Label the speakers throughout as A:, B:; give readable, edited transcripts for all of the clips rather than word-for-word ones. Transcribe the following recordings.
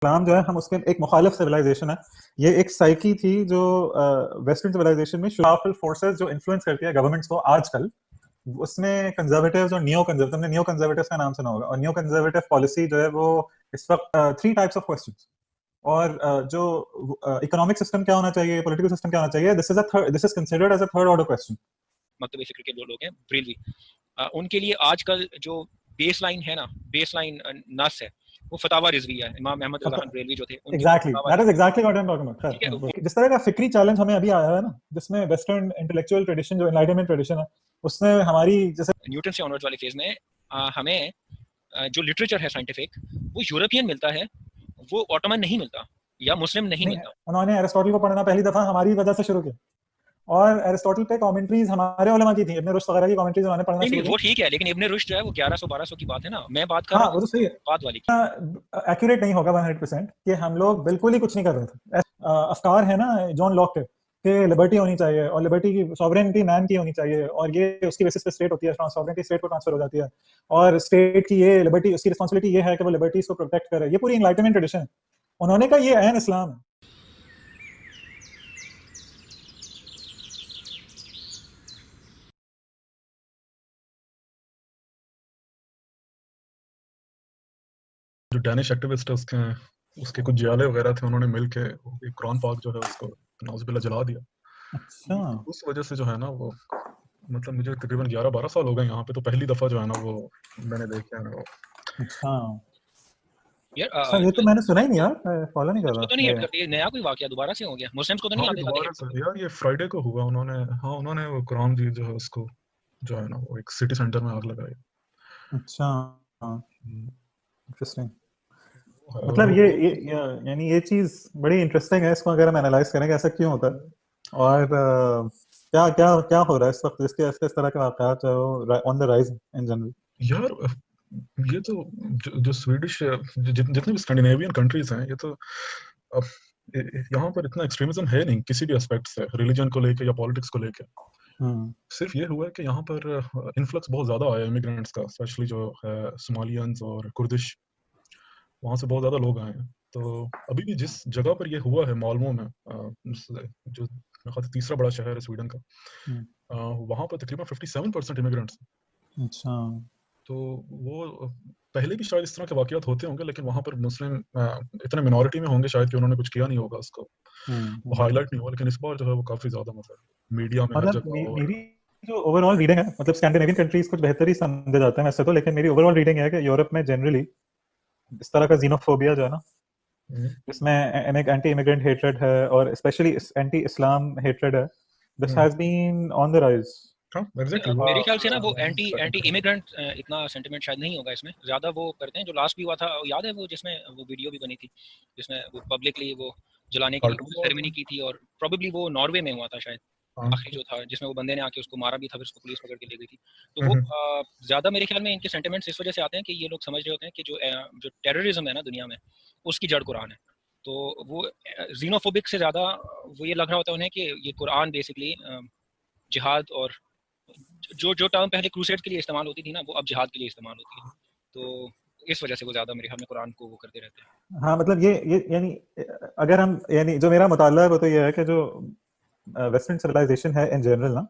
A: اسلام جو ہے ہم اس کے ایک مخالف سویلائزیشن ہے. یہ ایک سائیکی تھی جو ویسٹرن سویلائزیشن میں پاورفل فورسز جو انفلوئنس کرتی ہے گورنمنٹس کو آج کل, اس میں کنزرویٹیوز اور نیو کنزرویٹیو, تم نے نیو کنزرویٹیوز کا نام سنا ہوگا, اور نیو کنزرویٹیو پالیسی جو ہے وہ اس وقت 3 ٹائپس آف کوسچنس, اور جو اکنامک سسٹم کیا ہونا چاہیے, پولیٹیکل سسٹم کیا ہونا چاہیے, this is considered as a third order question.
B: مکتب فکر کے جو لوگ ہیں بریلوی, ان کے لیے آج کل جو بیس لائن ہے نا, بیس لائن نس ہے, وہ فتاوی رضویہ ہے. امام احمد رضا خان بریلوی جو تھے
A: exactly that is exactly what I am talking
B: ٹھیک ہے.
A: اباؤٹ. جس طرح کا فکری چیلنج ہمیں ابھی آیا ہے نا, جس میں ویسٹرن انٹلیکچوئل ٹریڈیشن جو انلائٹنمنٹ ٹریڈیشن ہے, اس نے ہماری جیسے
B: نیوٹن سے آنورڈ والے فیز میں ہمیں جو لٹریچر ہے سائنٹیفک, وہ یورپین ملتا ہے, وہ آٹومن نہیں ملتا یا مسلم نہیں ملتا.
A: انہوں نے ایرسٹوٹل کو پڑھنا پہلی دفعہ ہماری وجہ سے شروع کیا, اور ایرسٹوٹل پہ کامنٹریز ہمارے علماء کی تھیں, ابن رشد وغیرہ کی کامنٹریز انہوں نے پڑھنا شروع کی.
B: وہ ٹھیک ہے, لیکن ابن رشد جو ہے وہ 1100-1200 کی بات ہے نا, میں بات کر
A: ہاں
B: رہا
A: وہ تو صحیح ہے,
B: بات والی کی.
A: ایکوریٹ نہیں ہوگا 100% کہ ہم لوگ بالکل ہی کچھ نہیں کر رہے تھے. افکار ہے نا جان لاک کے کہ لبرٹی ہونی چاہیے, اور لبرٹی کی سوورینٹی مین کی ہونی چاہیے, اور یہ اس کی بیسس پہ اسٹیٹ ہوتی ہے, سوورینٹی اسٹیٹ کو ٹرانسفر ہو جاتی ہے, اور اسٹیٹ کی یہ لبرٹی, اس کی رسپانسبلٹی یہ ہے کہ وہ لبرٹیز کو پروٹیکٹ کرے. یہ پوری انلائٹنمنٹ ٹریڈیشن ہے. انہوں نے کہا یہ عین اسلام ہے.
C: جو ڈینش ایکٹیوسٹ ہے اس کے کچھ جیالے وغیرہ تھے, انہوں نے مل کے قرآن پاک جو ہے اس کو نعوذ باللہ جلا دیا.
A: اچھا,
C: اس وجہ سے جو ہے نا وہ مطلب مجھے تقریباً 11-12 سال ہو گئے یہاں پہ, تو پہلی دفعہ جو ہے نا وہ میں نے دیکھا ہے.
A: اچھا
B: یار
A: یہ تو میں نے سنا ہی نہیں یار, فالو نہیں کر
B: تو
A: رہا.
B: نہیں ایڈ کرتی, نیا کوئی واقعہ دوبارہ سے ہو گیا, مسلمس کو تو نہیں
C: ہاں
B: آنے
C: دوبارہ سے یار, یہ فرائیڈے کو ہوا. انہوں نے وہ قرآن جی جو ہے اس کو جو ہے نا وہ ایک سٹی سینٹر میں آگ لگائی.
A: اچھا انٹرسٹنگ.
C: اور
A: مطلب یہ یعنی یہ چیز بڑی انٹرسٹنگ ہے, اس کو اگر ہم انالائز کریں کہ ایسا کیوں ہوتا ہے, اور کیا کیا کیا ہو رہا ہے اس وقت جس کے اس طرح کے واقعات جو آن دا رائز ان جنرل.
C: یار یہ تو جو سویڈش جتنے بھی اسکینڈینیوین کنٹریز ہیں, یہ تو یہاں پر اتنا ایکسٹریمزم ہے نہیں کسی بھی اسپیکٹ سے, ریلیجن کو لے کے یا پالیٹکس کو لے کے. صرف یہ ہوا ہے کہ یہاں پر انفلکس بہت زیادہ آیا امیگرینٹس کا, اسپیشلی جو ہے صومالیانز اور کردش, وہاں سے بہت زیادہ لوگ آئے ہیں. تو ابھی بھی جس جگہ پر یہ ہوا ہے مالمو میں, جو میرے خیال سے تیسرا بڑا شہر ہے سویڈن کا, وہاں پر تقریباً 57% امیگرینٹس ہیں.
A: اچھا,
C: تو وہ پہلے بھی شاید اس طرح کے واقعات ہوتے ہوں گے, لیکن وہاں پر مسلم اتنے منورٹی میں ہوں گے شاید کہ انہوں نے کچھ کیا نہیں ہوگا, اس کو وہ ہائی لائٹ نہیں ہوا. لیکن اس بار جو ہے وہ کافی زیادہ مطلب میڈیا میں ہر جگہ. اور
A: میری جو اوور آل ریڈنگ ہے, مطلب اسکینڈینیوین کنٹریز کچھ بہتر ہی سمجھے جاتے ہیں ویسے تو, لیکن میری اوور آل ریڈنگ ہے کہ یورپ میں جنرلی اس طرح کا زینوفوبیا جو ہے نا, جس میں اینٹی امیگرینٹ ہیٹریڈ ہے, اور اسپیشلی اینٹی اسلام ہیٹریڈ ہے, this has been on the rise.
B: میرے خیال سے نا وہ اینٹی امیگرینٹ اتنا سینٹیمنٹ شاید نہیں ہوگا اس میں, زیادہ وہ کرتے ہیں جو لاسٹ بھی ہوا تھا, یاد ہے وہ جس میں وہ ویڈیو بھی بنی تھی جس میں وہ پبلکلی وہ جلانے کی سیریمنی کی تھی, اور پروبیبلی وہ ناروے میں ہوا تھا شاید آخری جو تھا, جس میں وہ بندے نے آ کے اس کو مارا بھی تھا, پھر اس کو پولیس پکڑ کے لے گئی تھی. تو وہ زیادہ میرے خیال میں ان کے سینٹیمنٹس اس وجہ سے آتے ہیں کہ یہ لوگ سمجھ رہے ہوتے ہیں کہ جو ٹیررزم ہے نا دنیا میں, اس کی جڑ قرآن ہے. تو وہ زینوفوبک سے زیادہ وہ یہ لگ رہا ہوتا ہے انہیں کہ یہ قرآن بیسکلی جہاد, اور جو ٹرم پہلے کروسیڈ کے لیے استعمال ہوتی تھی نا, وہ اب جہاد کے لیے استعمال ہوتی ہے. تو اس وجہ سے وہ زیادہ میرے خیال میں قرآن کو وہ کرتے رہتے ہیں.
A: ہاں مطلب یہ یعنی اگر ہم, یعنی جو میرا مطالعہ ہے وہ تو یہ ہے کہ جو ویسٹرن سویلائزیشن ہے ان جنرل نا,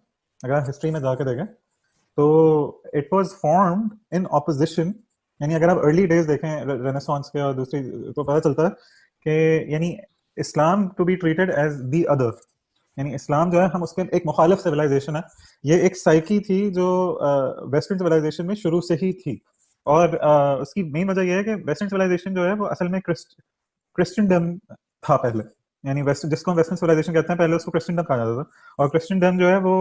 A: اگر ہم ہسٹری میں جا کے دیکھیں تو it was formed in opposition. یعنی اگر آپ ارلی ڈیز دیکھیں رینیسانس کے اور دوسری, تو پتہ چلتا ہے کہ یعنی Islam to be treated as the other, یعنی اسلام جو ہے ہم اس کے ایک مخالف سویلائزیشن ہے. یہ ایک سائیکی تھی جو ویسٹرن سویلائزیشن میں شروع سے ہی تھی, اور اس کی مین وجہ یہ ہے کہ ویسٹرن سویلائزیشن جو ہے وہ اصل میں کرسچنڈم تھا پہلے, یعنی جس کو ہم ویسٹرن سویلائزیشن کہتے ہیں پہلے اس کو کرسچنڈم کہا جاتا تھا, اور کرسچنڈم جو ہے وہ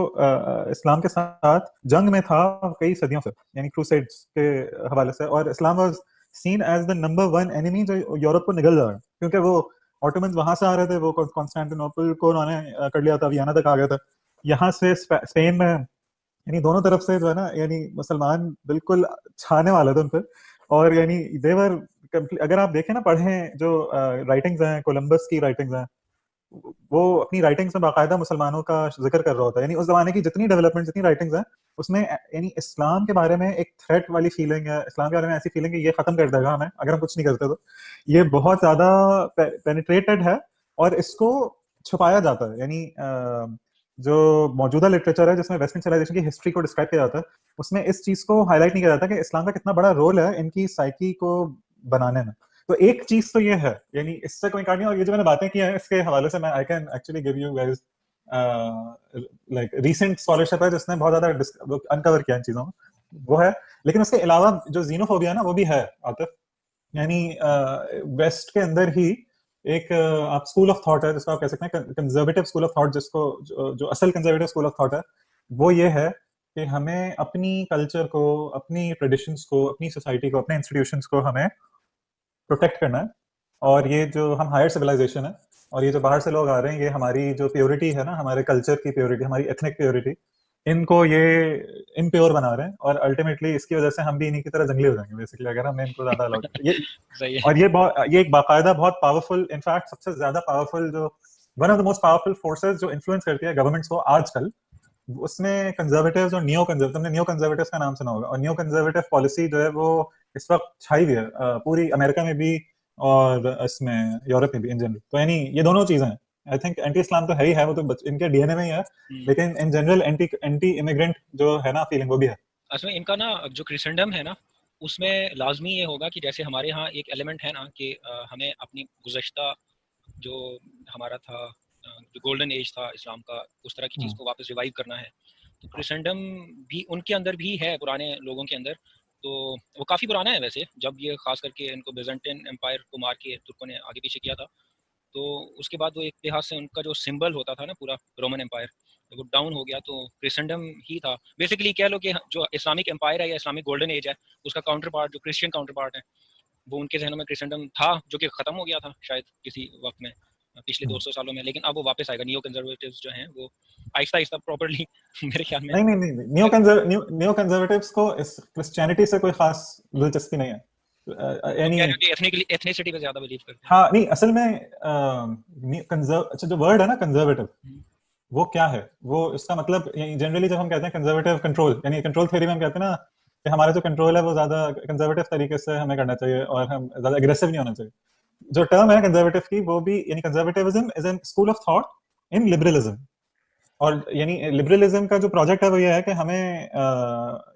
A: اسلام کے ساتھ جنگ میں تھا کئی صدیوں سے, یعنی کروسیڈز کے حوالے سے, اور Islam was seen as the number 1 enemy جو یورپ کو نگل رہا ہے, کیونکہ وہ آٹومنز وہاں سے آ رہے تھے, وہ کانسٹینٹینوپل کو انہوں نے کر لیا تھا, ویانا تک آ گیا تھا, یہاں سے اسپین میں, یعنی دونوں طرف سے جو ہے نا, یعنی مسلمان بالکل چھانے والے تھے ان پہ. اور یعنی دیور, اگر آپ دیکھیں نا, پڑھیں جو رائٹنگز ہیں, کولمبس کی رائٹنگز ہیں, وہ اپنی رائٹنگس میں باقاعدہ مسلمانوں کا ذکر کر رہا ہوتا ہے. یعنی اس زمانے کی جتنی ڈیولپمنٹ جتنی رائٹنگز ہیں اس میں یعنی اسلام کے بارے میں ایک تھریٹ والی فیلنگ ہے, اسلام کے بارے میں ایسی فیلنگ کہ یہ ختم کر دے گا ہمیں اگر ہم کچھ نہیں کرتے. تو یہ بہت زیادہ پینیٹریٹڈ ہے اور اس کو چھپایا جاتا ہے. یعنی جو موجودہ لٹریچر ہے جس میں ویسٹرن سویلائزیشن کی ہسٹری کو ڈسکرائب کیا جاتا ہے اس میں اس چیز کو ہائی لائٹ نہیں کیا جاتا کہ اسلام کا کتنا بڑا رول ہے ان کی سائیکی کو بنانے میں. تو ایک چیز تو یہ ہے, یعنی اس سے کوئی کہانی. اور یہ جو میں نے باتیں کی ہیں اس کے حوالے سے میں I can actually give you guys like recent scholarship ہے جس نے بہت زیادہ انکور کیا ان چیزوں میں, وہ ہے. لیکن اس کے علاوہ جو زینوفوبیا ہے نا وہ بھی ہے عاطف. یعنی ویسٹ کے اندر ہی ایک آپ اسکول آف تھاٹ ہے جس کو آپ کہہ سکتے ہیں کنزرویٹو اسکول آف تھاٹ, جس کو جو اصل کنزرویٹو اسکول آف تھاٹ ہے وہ یہ ہے کہ ہمیں اپنی کلچر کو, اپنی ٹریڈیشنس کو, اپنی سوسائٹی کو, اپنے انسٹیٹیوشنس کو ہمیں پروٹیکٹ کرنا ہے. اور یہ جو ہم ہائر سویلائزیشن ہے اور یہ جو باہر سے لوگ آ رہے ہیں یہ ہماری جو پیورٹی ہے نا, ہمارے کلچر کی پیورٹی, ہماری ایتھنک پیورٹی, ان کو یہ امپیور بنا رہے ہیں. اور الٹیمیٹلی اس کی وجہ سے ہم بھی انہیں کی طرح جنگلی ہو جائیں گے بیسکلی اگر ہم نے ان کو زیادہ الاؤ کیا. اور یہ ایک باقاعدہ بہت پاورفل, انفیکٹ سب سے زیادہ پاورفل, جو one of the most powerful forces جو انفلوئنس کرتی ہے گورنمنٹس کو آج کل, اس میں کنزرویٹیوز اور نیو کنزرویٹو, تم نے نیو کنزرویٹیوز کا نام سنا ہوگا. اور نیو کنزرویٹو پالیسی جو ہے وہ اس وقت چھائی ہوئی ہے پوری امریکہ میں بھی اور اس میں یورپ میں بھی ان جنرل. تو یعنی یہ دونوں چیزیں ہیں. آئی تھنک اینٹی اسلام تو ہے ہی ہے, وہ تو ان کے ڈی این اے میں ہی ہے, لیکن ان جنرل اینٹی امیگرینٹ جو ہے نا فیلنگ وہ بھی ہے.
B: اصل میں ان کا نا جو کرسچنڈم ہے نا اس میں لازمی یہ ہوگا کہ جیسے ہمارے ہاں ایک ایلیمنٹ ہے نا کہ ہمیں اپنی گزشتہ جو ہمارا تھا جو گولڈن ایج تھا اسلام کا, اس طرح کی چیز کو واپس ریوائیو کرنا ہے. تو کرسچنڈم بھی ان کے اندر بھی ہے, پرانے لوگوں کے اندر. تو وہ کافی پرانا ہے ویسے, جب یہ خاص کر کے ان کو بیزنٹین امپائر کو مار کے ترکوں نے آگے پیچھے کیا تھا. تو اس کے بعد وہ ایک لحاظ سے ان کا جو سمبل ہوتا تھا نا پورا رومن امپائر, وہ ڈاؤن ہو گیا. تو کرسچنڈم ہی تھا بیسیکلی. کہہ لو کہ جو اسلامک امپائر ہے یا اسلامک گولڈن ایج ہے اس کا کاؤنٹر پارٹ جو کرسچین کاؤنٹر پارٹ ہے وہ ان کے ذہنوں میں کرسچنڈم تھا, جو کہ ختم ہو گیا تھا شاید کسی وقت میں پچھلے 200 سالوں میں. لیکن اب وہ واپس آئے گا. نیو کنزرویٹیوز جو ہیں وہ آہستہ آہستہ پراپرلی میرے خیال میں
A: نہیں, نیو کنزرویٹیوز کو کرسچینٹی سے کوئی خاص دلچسپی نہیں ہے. یعنی
B: ایتھنیسٹی پہ زیادہ بلیو کرتے ہیں.
A: ہاں نہیں, اصل میں اچھا جو ورڈ ہے نا کنزرویٹو, وہ کیا ہے, وہ اس کا مطلب جنرلی جب ہم کہتے ہیں کنزرویٹو کنٹرول, یعنی کنٹرول تھیوری میں ہم کہتے ہیں نا کہ ہمارا جو کنٹرول ہے وہ زیادہ کنزرویٹو طریقے سے ہمیں کرنا چاہیے اور ہم زیادہ اگریسو نہیں ہونا چاہیے. جو ٹرم ہے کنزرویٹو کی وہ بھی, یعنی conservatism is an school of thought in liberalism. اور یعنی لبرلزم کا جو پروجیکٹ ہے وہ یہ ہے کہ ہمیں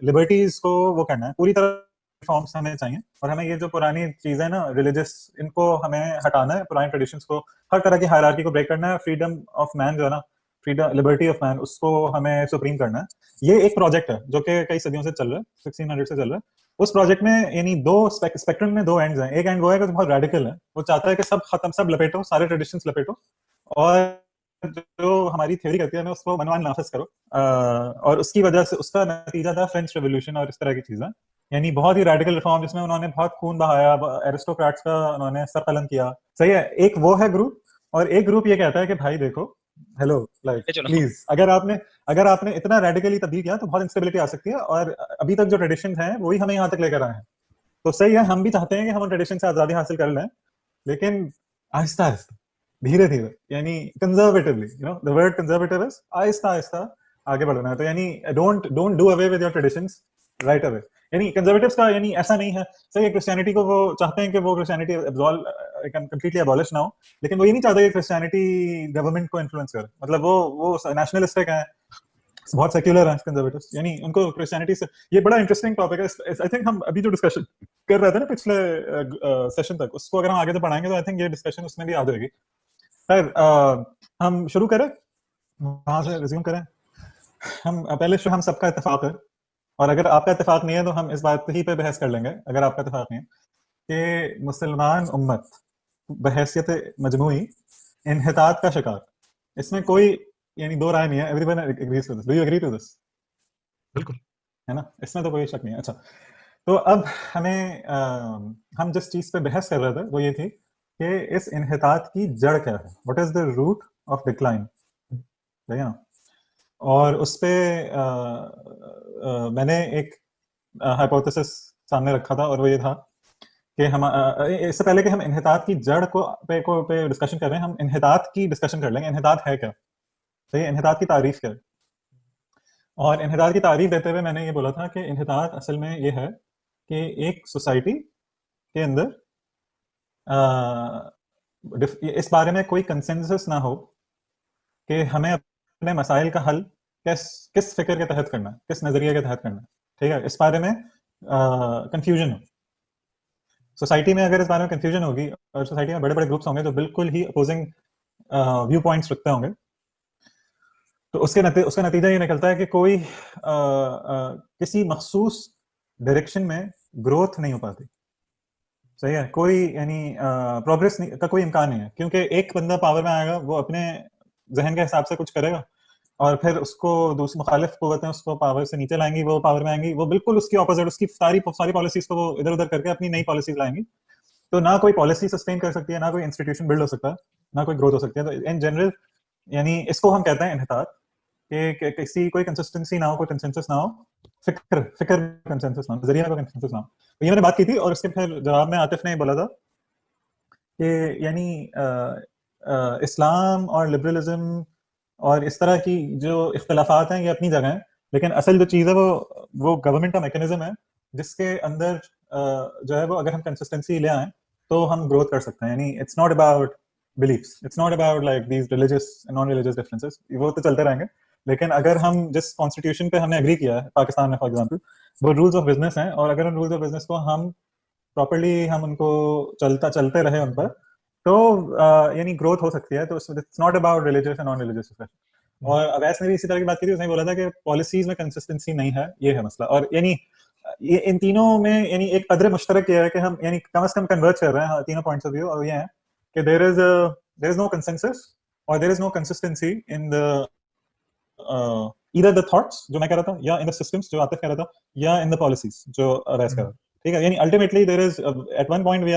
A: لبرٹیز کو وہ کرنا ہے, پوری طرح ریفارمس ہمیں چاہیے, اور ہمیں یہ جو پرانی چیزیں نا ریلیجس, ان کو ہمیں ہٹانا ہے, پرانی ٹریڈیشنس کو, ہر طرح کی ہائرارکی کو بریک کرنا ہے. فریڈم آف مین جو ہے نا, فریڈم لبرٹی آف مین, اس کو ہمیں سپریم کرنا ہے. یہ ایک پروجیکٹ ہے جو کہ کئی صدیوں سے چل رہا ہے, 1600 سے چل رہا ہے. اس پروجیکٹ میں یعنی دو اسپیکٹرم میں دو اینڈز ہیں. ایک اینڈ وہ ہے کہ بہت ریڈیکل ہے, وہ چاہتا ہے کہ سب ختم, سب لپیٹو, سارے ٹریڈیشنس لپیٹو, اور جو ہماری تھیوری کرتی ہے اس کو منوان نافذ کرو. اور اس کی وجہ سے اس کا نتیجہ تھا فرینچ ریولیوشن اور اس طرح کی چیزیں. یعنی بہت ہی ریڈیکل ریفارم جس میں انہوں نے بہت خون بہایا, ایرسٹوکریٹس کا انہوں نے سر قلم کیا. صحیح ہے, ایک وہ ہے گروپ, اور ایک گروپ یہ کہتا ہے کہ بھائی دیکھو, ہیلو لائک پلیز, اگر آپ نے اتنا ریڈیکلی تبدیل کیا تو بہت انسٹیبلٹی آ سکتی ہے, اور ابھی تک جو ٹریڈیشن ہیں وہی ہمیں یہاں تک لے کر آئے ہیں. تو صحیح ہے, ہم بھی چاہتے ہیں کہ ہم ان ٹریڈیشن سے آزادی حاصل کر لیں, لیکن آہستہ آہستہ, دھیرے دھیرے, یعنی conservatively, you know the word conservative is آہستہ آہستہ آگے بڑھنا ہے. تو یعنی don't do away with your traditions right away. یعنی کنزرویٹیوز کا یعنی ایسا نہیں ہے, صحیح ہے کرسچینٹی کو وہ چاہتے ہیں کہ وہ کرسچینٹی کمپلیٹلی ابالش نہ ہو, لیکن وہ یہ نہیں چاہتے کہ کرسچینٹی گورنمنٹ کو انفلوئنس کرے. مطلب وہ نیشنلسٹک ہیں, بہت سیکولر ہیں کنزرویٹیوز, یعنی ان کو کرسچینٹی سے. یہ بڑا انٹرسٹنگ ٹاپک ہے. آئی تھنک ہم ابھی جو ڈسکشن کر رہے تھے نا پچھلے سیشن تک, اس کو اگر ہم آگے سے پڑھائیں گے تو آئی تھنک یہ ڈسکشن اس میں بھی آ جائے گی. خیر, ہم شروع کریں, وہاں سے ریزیوم کریں. ہم پہلے ہم سب کا اتفاق ہے, اور اگر آپ کا اتفاق نہیں ہے تو ہم اس بات ہی پہ بحث کر لیں گے, اگر آپ کا اتفاق نہیں ہے, کہ مسلمان امت بحیثیت مجموعی انحطاط کا شکار. اس میں کوئی یعنی دو رائے نہیں ہے. Everyone agrees to this. Do you agree to this?
C: بالکل,
A: ہے نا, اس میں تو کوئی شک نہیں ہے. اچھا, تو اب ہمیں ہم جس چیز پہ بحث کر رہے تھے وہ یہ تھی کہ اس انحطاط کی جڑ کیا ہے, what is the root of decline. ٹھیک ہے نا, اور اس پہ میں نے ایک ہائپوتھیسس سامنے رکھا تھا, اور وہ یہ تھا کہ ہم اس سے پہلے کہ ہم انحطاط کی جڑ پہ ڈسکشن کر رہے ہیں، ہم انحطاط کی ڈسکشن کر لیں گے. انحطاط ہے کیا؟ صحیح ہے، انحطاط کی تعریف کیا ہے؟ اور انحطاط کی تعریف دیتے ہوئے میں نے یہ بولا تھا کہ انحطاط اصل میں یہ ہے کہ ایک سوسائٹی کے اندر اس بارے میں کوئی کنسنسس نہ ہو کہ ہمیں اپنے مسائل کا حل کس فکر کے تحت کرنا ہے، کس نظریے کے تحت کرنا ہے. ٹھیک ہے، اس بارے میں کنفیوژن ہو سوسائٹی میں. اگر اس بارے میں کنفیوژن ہوگی اور سوسائٹی میں بڑے بڑے گروپس ہوں گے جو بالکل ہی اپوزنگ ویو پوائنٹس رکھتے ہوں گے، تو اس کا نتیجہ یہ نکلتا ہے کہ کوئی کسی مخصوص ڈائریکشن میں گروتھ نہیں ہو پاتی. صحیح ہے، کوئی یعنی پروگرس کا کوئی امکان نہیں ہے، کیونکہ ایک بندہ پاور میں آئے گا، وہ اپنے ذہن کے حساب سے کچھ کرے گا، اور پھر اس کو دوسری مخالف قوتیں اس کو پاور سے نیچے لائیں گی، وہ پاور میں آئیں گی، وہ بالکل اس کی اپوزٹ، اس کی ساری پالیسیز کو وہ ادھر ادھر کر کے اپنی نئی پالیسیز لائیں گی. تو نہ کوئی پالیسی سسٹین کر سکتی ہے، نہ کوئی انسٹیٹیوشن بلڈ ہو سکتا ہے، نہ کوئی گروتھ ہو سکتی ہے. تو ان جنرل یعنی اس کو ہم کہتے ہیں انحطاط، کہ کسی کوئی کنسسٹنسی نہ ہو، کوئی کنسنسس نہ ہو، فکر کنسنسس نہ ہو، نظریہ کا کنسنسس نہ ہو. تو یہ میں نے بات کی تھی. اور اس کے پھر جواب میں عاطف نے بولا تھا کہ یعنی اسلام اور لبرلزم اور اس طرح کی جو اختلافات ہیں یہ اپنی جگہ ہیں، لیکن اصل جو چیز ہے وہ گورنمنٹ کا میکینزم ہے جس کے اندر جو ہے وہ اگر ہم کنسسٹنسی لے آئیں تو ہم گروتھ کر سکتے ہیں. یعنی it's not about beliefs, it's not about like these religious non religious differences, وہ تو چلتے رہیں گے. لیکن اگر ہم جس کانسٹیٹیوشن پہ ہم نے اگری کیا ہے پاکستان میں فار ایگزامپل، وہ رولز آف بزنس ہیں، اور اگر ان رولز آف بزنس کو ہم پراپرلی ہم ان کو چلتے رہے ان پر، تو یعنی گروتھ ہو سکتی ہے. تو it's not about religious and non religious. اور اویس نے بھی اسی طرح کی بات کی تھی، اس نے بولا تھا کہ پالیسیز میں کنسسٹنسی نہیں ہے، یہ ہے مسئلہ. اور یعنی یہ ان تینوں میں یعنی ایک قدر مشترک یہ ہے کہ ہم یعنی کم از کم کنورج کر رہے ہیں تینوں پوائنٹس آف ویو، اور یہ ہے کہ دیر از نو کنسنسس اور there is no consistency in the either the thoughts جو میں کہہ رہا تھا، یا in the systems جو عاطف کہہ رہا تھا، یا in the policies جو اویس کہہ رہا تھا. ٹھیک ہے، یعنی ultimately there is at one point we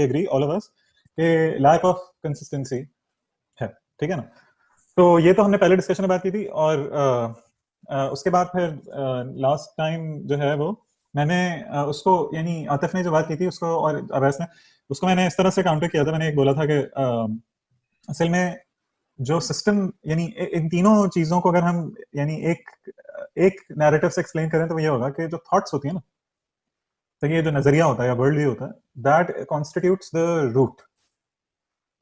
A: agree all of us کہ lack of consistency ہے. ٹھیک ہے نا. تو یہ تو ہم نے پہلے ڈسکشن میں بات کی تھی. اور اس کے بعد پھر لاسٹ ٹائم جو ہے وہ میں نے اس کو یعنی عاطف نے جو بات کی تھی اس کو اور اویس نے اس کو میں نے اس طرح سے کاؤنٹر کیا تھا. میں نے ایک بولا تھا کہ اصل میں جو سسٹم یعنی ان تینوں چیزوں کو اگر ہم یعنی ایک نیریٹو سے ایکسپلین کریں تو یہ ہوگا کہ جو تھاٹس ہوتی ہیں نا، تو یہ جو نظریہ ہوتا ہے یا ورلڈ ویو ہوتا ہے، دیٹ کانسٹیٹیوٹس دا روٹ،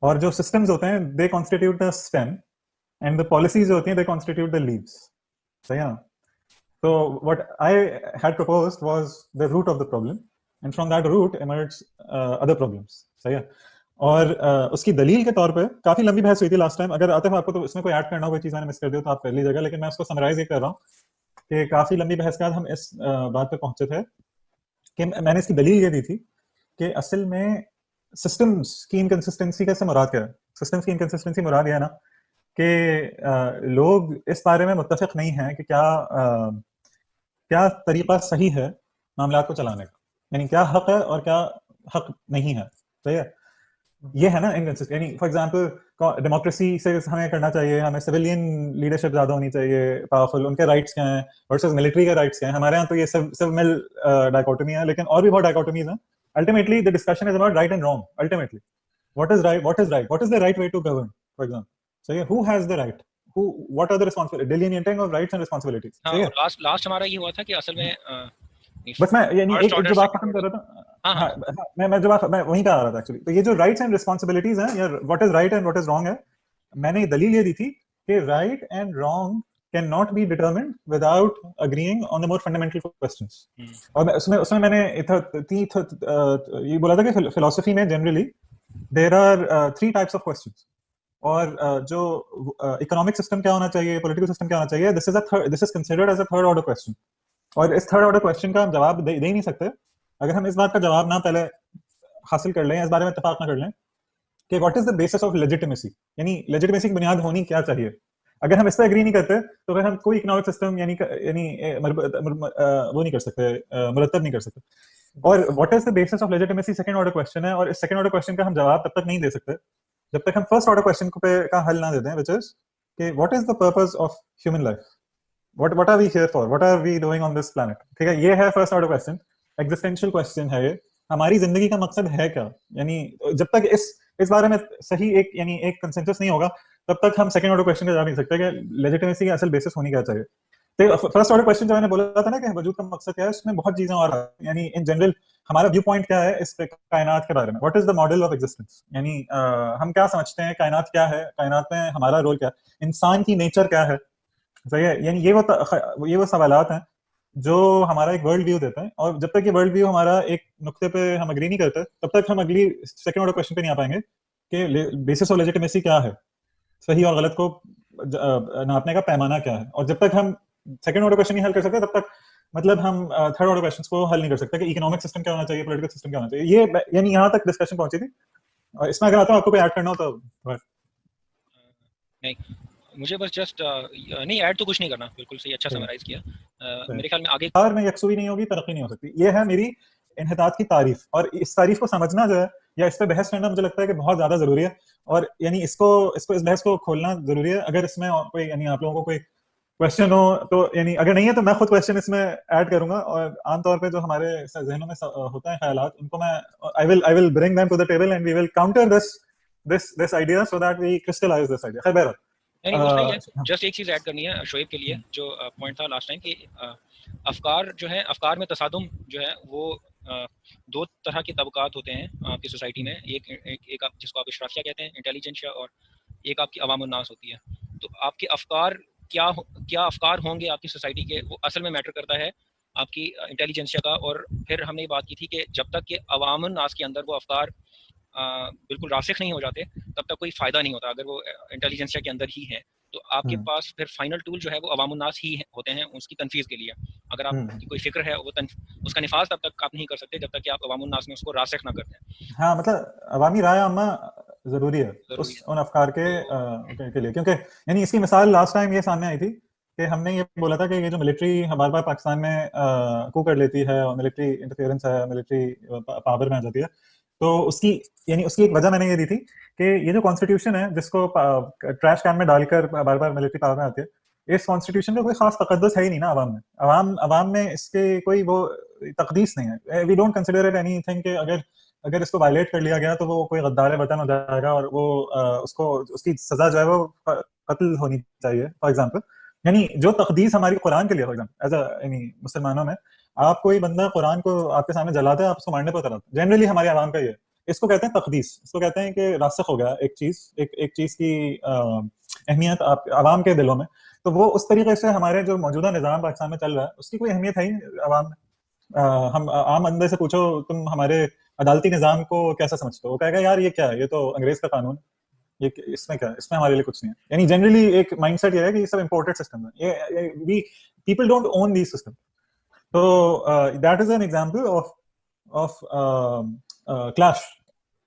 A: اور جو سسٹمز ہوتے ہیں they constitute the system, and the policies ہوتی ہیں دے کانسٹیٹیوٹ دا لیوز. صحیح ہے نا. تو what I had proposed was the root of the problem, and from that root emerged other problems. صحیح ہے. اور اس کی دلیل کے طور پہ کافی لمبی بحث ہوئی تھی لاسٹ ٹائم. اگر عاطف آپ کو تو اس میں کوئی ایڈ کرنا ہو، کوئی چیز میں نے مس کر دی تو آپ کر لیجیے گا، لیکن میں اس کو سمرائز یہ کر رہا ہوں کہ کافی لمبی بحث کے بعد ہم اس بات پہ پہنچے تھے کہ میں نے اس کی دلیل یہ دی تھی کہ اصل میں سسٹمز کی انکنسسٹنسی کا سے مراد کیا ہے. سسٹمز کی انکنسسٹنسی مراد یہ ہے نا کہ لوگ اس بارے میں متفق نہیں ہیں کہ کیا طریقہ صحیح ہے معاملات کو چلانے کا، یعنی کیا حق ہے اور کیا حق نہیں ہے. صحیح ہے. یہ ہے نا انکنسسٹنٹ. یعنی فار ایگزامپل ڈیموکریسی سے ہمیں کرنا چاہیے، ہمیں سویلین لیڈرشپ زیادہ ہونی چاہیے، پاورفل، ان کے رائٹس کیا ہیں ورسز ملٹری کے رائٹس کیا ہیں. ہمارے یہاں تو یہ سب مل ڈائکوٹمی ہے، لیکن اور بھی بہت ڈائکوٹمیز ہیں. Ultimately the discussion is about right and wrong. Ultimately what is right, what is the right way to govern, for example. So yeah, who has the right, what are the responsibilities, delineating of rights and responsibilities.
B: ہاں، last ہمارا یہ ہوا تھا کہ اصل میں
A: بس میں یعنی ایک جو بات ختم کر رہا تھا، میں وہیں پہ آ رہا تھا ایکچولی. تو یہ جو رائٹس اینڈ رسپانسبلٹیز ہیں یا what is right and what is wrong ہے، میں نے دلیل یہ دی تھی کہ right and wrong can not be determined without agreeing on the more fundamental questions. اور اس میں میں نے یہ بولا تھا کہ philosophy میں generally there are 3 types of questions. اور جو economic system کیا ہونا چاہیے، political system کیا ہونا چاہیے، this is considered as a third order question. اور اس تھرڈ آرڈر کویشچن کا ہم جواب دے ہی نہیں سکتے اگر ہم اس بات کا جواب نہ پہلے حاصل کر لیں، اس بارے میں اتفاق نہ کر لیں کہ what is the basis of legitimacy, یعنی لیجیٹمیسی کی بنیاد ہونی کیا چاہیے. اگر ہم اس پہ اگری نہیں کرتے تو پھر ہم کوئی اکنامک سسٹم یعنی وہ نہیں کر سکتے، مرتب نہیں کر سکتے. اور what is the basis of legitimacy second order question ہے، اور اس سیکنڈ آرڈر کویشچن کا ہم جواب تب تک نہیں دے سکتے جب تک ہم فرسٹ آرڈر کویشچن کا حل نہ دے دیں، وچ از کہ what is the purpose of human life, what are we here for, what are we doing on this planet. ٹھیک ہے، یہ ہے first order question, existential question ہے یہ ہماری زندگی کا مقصد ہے کیا. یعنی جب تک اس بارے میں صحیح ایک یعنی ایک کنسنسس نہیں ہوگا تب تک ہم سیکنڈ آرڈر کویشچن پہ جا نہیں سکتے کہ لیجیٹمیسی کی اصل بیسس ہونی کیا چاہیے. تو فرسٹ آرڈر کویشچن جو میں نے بولا تھا نا کہ وجود کا مقصد کیا ہے, اس میں بہت چیزیں اور یعنی ان جنرل ہمارا ویو پوائنٹ کیا ہے اس کائنات کے بارے میں. What is the model of existence, یعنی ہم کیا سمجھتے ہیں کائنات کیا ہے, کائنات میں ہمارا رول کیا ہے, انسان کی نیچر کیا ہے. صحیح ہے, یعنی یہ وہ سوالات ہیں جو ہمارا ایک ورلڈ ویو دیتے ہیں, اور جب تک یہ ورلڈ ویو ہمارا ایک نقطے پہ ہم اگری نہیں کرتے تب تک ہم اگلی سیکنڈ آرڈر کویشچن پہ نہیں آ پائیں گے کہ بیسس آف لیجیٹمیسی کیا ہے, صحیح اور غلط کو ناپنے کا پیمانہ کیا ہے. اور جب تک ہم سیکنڈ آرڈر کویشچن نہیں حل کر سکتے تب تک مطلب ہم تھرڈ آرڈر کویشچنس کو حل نہیں کر سکتے کہ اکنامک سسٹم کیا ہونا چاہیے, پولیٹیکل سسٹم کیا ہونا چاہیے. یہ یعنی یہاں تک ڈسکشن پہنچی تھی, اور اس میں اگر آتا ہوں آپ کو کوئی ایڈ کرنا ہو تو.
B: نہیں مجھے بس جسٹ نہیں ایڈ تو کچھ نہیں کرنا, بالکل صحیح, اچھا سمرائز کیا. میرے خیال میں آگے
A: میں یکسوئی نہیں ہوگی, ترقی نہیں ہو سکتی. یہ ہے میری انحطاط کی تعریف, اور اس تعریف کو سمجھنا جو ہے یا اس پہ بحث کرنا مجھے لگتا ہے کہ بہت زیادہ ضروری ہے. اور یعنی اس بحث کو کھولنا ضروری ہے. اگر اس میں کوئی یعنی آپ لوگوں کو کوئی کویشچن ہو تو یعنی اگر نہیں ہے تو میں خود کویشچن اس میں ایڈ کروں گا, اور عام طور پہ جو ہمارے ذہنوں میں ہوتا ہے خیالات ان کو میں I will bring them to the table and we will counter this idea so that we crystallize this idea. خیر بہرحال
B: نہیں وہ صحیح ہے. جسٹ ایک چیز ایڈ کرنی ہے شعیب کے لیے, جو پوائنٹ تھا لاسٹ ٹائم کہ افکار جو ہے, افکار میں تصادم جو ہے وہ دو طرح کے طبقات ہوتے ہیں آپ کی سوسائٹی میں. ایک جس کو آپ اشرافیہ کہتے ہیں, انٹیلیجنشیا, اور ایک آپ کی عوام الناس ہوتی ہے. تو آپ کے افکار کیا افکار ہوں گے آپ کی سوسائٹی کے, وہ اصل میں میٹر کرتا ہے آپ کی انٹیلیجنسیا کا. اور پھر ہم نے یہ بات کی تھی کہ جب تک کہ عوام الناس کے اندر وہ افکار بالکل راسخ نہیں ہو جاتے تب تک کوئی فائدہ نہیں ہوتا. اگر وہ انٹیلیجنسیا کے اندر ہی ہے تو آپ کے پاس پھر فائنل ٹول جو ہے وہ عوام الناس ہی ہوتے ہیں اس کی تنفیذ کے لیے. اگر آپ کی کوئی فکر ہے وہ اس کا نفاذ تب تک آپ نہیں کر سکتے جب تک کہ آپ عوام الناس میں اس کو راسخ نہ کرتے ہیں.
A: ہاں مطلب عوامی رائے عامہ ضروری ہے ان افکار کے لیے, کیونکہ یعنی اس کی مثال لاسٹ ٹائم یہ سامنے آئی تھی کہ ہم نے یہ بولا تھا کہ یہ جو ملٹری بار بار پاکستان میں کو کر لیتی ہے اور ملٹری انٹرفیئرنس ہے, ملٹری پاور میں آ جاتی ہے, تو اس کی ایک وجہ میں نے یہ دی تھی کہ یہ جو کانسٹیٹیوشن ہے جس کو ٹریش کین میں ڈال کر بار بار ملٹری پاور میں آتی ہے, اس کانسٹیٹیوشن کا کوئی خاص تقدس ہے ہی نہیں نا عوام میں. عوام میں اس کے کوئی وہ تقدیس نہیں ہے. We don't consider it anything کہ اگر اس کو وائلیٹ کر لیا گیا تو وہ کوئی غدار وطن ہو جائے گا اور وہ اس کی سزا جو ہے وہ قتل ہونی چاہیے فار ایگزامپل. یعنی جو تقدیس ہماری قرآن کے لیے فار ایگزامپل یعنی مسلمانوں میں آپ کوئی بندہ قرآن کو آپ کے سامنے جلاتا ہے, آپ اس کو مارنے پہ اتر آتا ہے, جنرلی ہمارے عوام کا یہ ہے. اس کو کہتے ہیں تقدیس, اس کو کہتے ہیں کہ راسخ ہو گیا ایک چیز کی اہمیت عوام کے دلوں میں. تو وہ اس طریقے سے ہمارے جو موجودہ نظام پاکستان میں چل رہا ہے اس کی کوئی اہمیت ہے ہی عوام میں. ہم عام بندے سے پوچھو تم ہمارے عدالتی نظام کو کیسا سمجھتے ہو, وہ کہے گا یار یہ کیا ہے, یہ تو انگریز کا قانون, یہ اس میں کیا ہے, اس میں ہمارے لیے کچھ نہیں ہے. یعنی جنرلی ایک مائنڈ سیٹ یہ ہے کہ یہ سب امپورٹڈ سسٹم ہے, people don't own these system. تو that is an example of clash.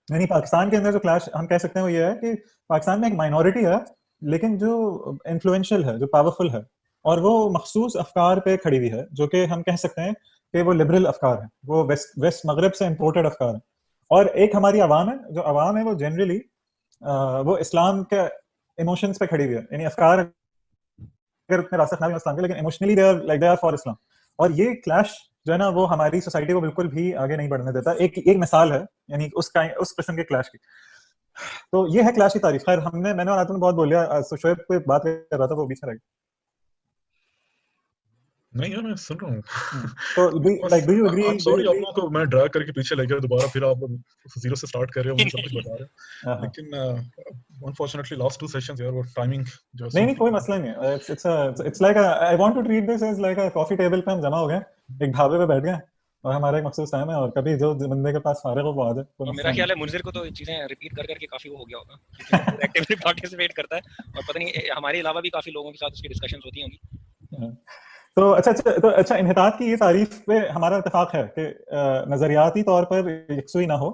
A: یعنی پاکستان کے اندر جو کلیش ہم کہہ سکتے ہیں وہ یہ ہے کہ پاکستان میں ایک مائنورٹی ہے لیکن جو انفلوئنشل ہے, جو پاورفل ہے, اور وہ مخصوص افکار پہ کھڑی ہوئی ہے جو کہ ہم کہہ سکتے ہیں کہ وہ لبرل افکار ہیں, وہ ویسٹ مغرب سے امپورٹڈ افکار ہیں. اور ایک ہماری عوام ہے, جو عوام ہے وہ جنرلی وہ اسلام کے ایموشنز پہ کھڑی ہوئی ہے. یعنی افکار اگر اتنے راسخ نہ بھی اسلام کے لیکن ایموشنلی دے آر فار اسلام. اور یہ کلیش جو ہے نا وہ ہماری سوسائٹی کو بالکل بھی آگے نہیں بڑھنے دیتا. ایک مثال ہے یعنی اس قسم کے کلیش کی. تو یہ ہے کلیش کی تعریف. خیر میں نے اور آتم نے بہت بولیا, شعیب کوئی بات کر رہا تھا وہ بیچ میں رہ گئی.
C: نہیں یار میں سن رہا ہوں.
A: تو ڈو یو ایگری,
C: سوری آپ لوگوں کو میں ڈریگ کر کے پیچھے لے گیا دوبارہ, پھر آپ زیرو سے سٹارٹ کر رہے ہو, مجھے سب کچھ بتا رہے ہیں, لیکن انفارچونیٹلی لاسٹ 2 سیشنز یار وہ ٹائمنگ جو
A: نہیں کوئی مسئلہ نہیں ہے. It's like I want to treat this as like coffee table پہ ہم جمع ہو گئے, ایک ڈھابے پہ بیٹھ گئے اور ہمارا ایک مخصوص ٹائم ہے, اور کبھی جو بندے کے پاس فارغ ہو وہ آ جائے.
B: میرا خیال ہے منذر کو تو چیزیں ریپیٹ کر کے کافی وہ ہو گیا ہوگا, ایکٹیولی پارٹیسپیٹ کرتا ہے, اور پتہ نہیں ہمارے علاوہ بھی کافی لوگوں کے ساتھ اس کی ڈسکشنز ہوتی ہوں گی.
A: تو اچھا انحطاط کی یہ تعریف پہ ہمارا اتفاق ہے کہ نظریاتی طور پر یکسوئی نہ ہو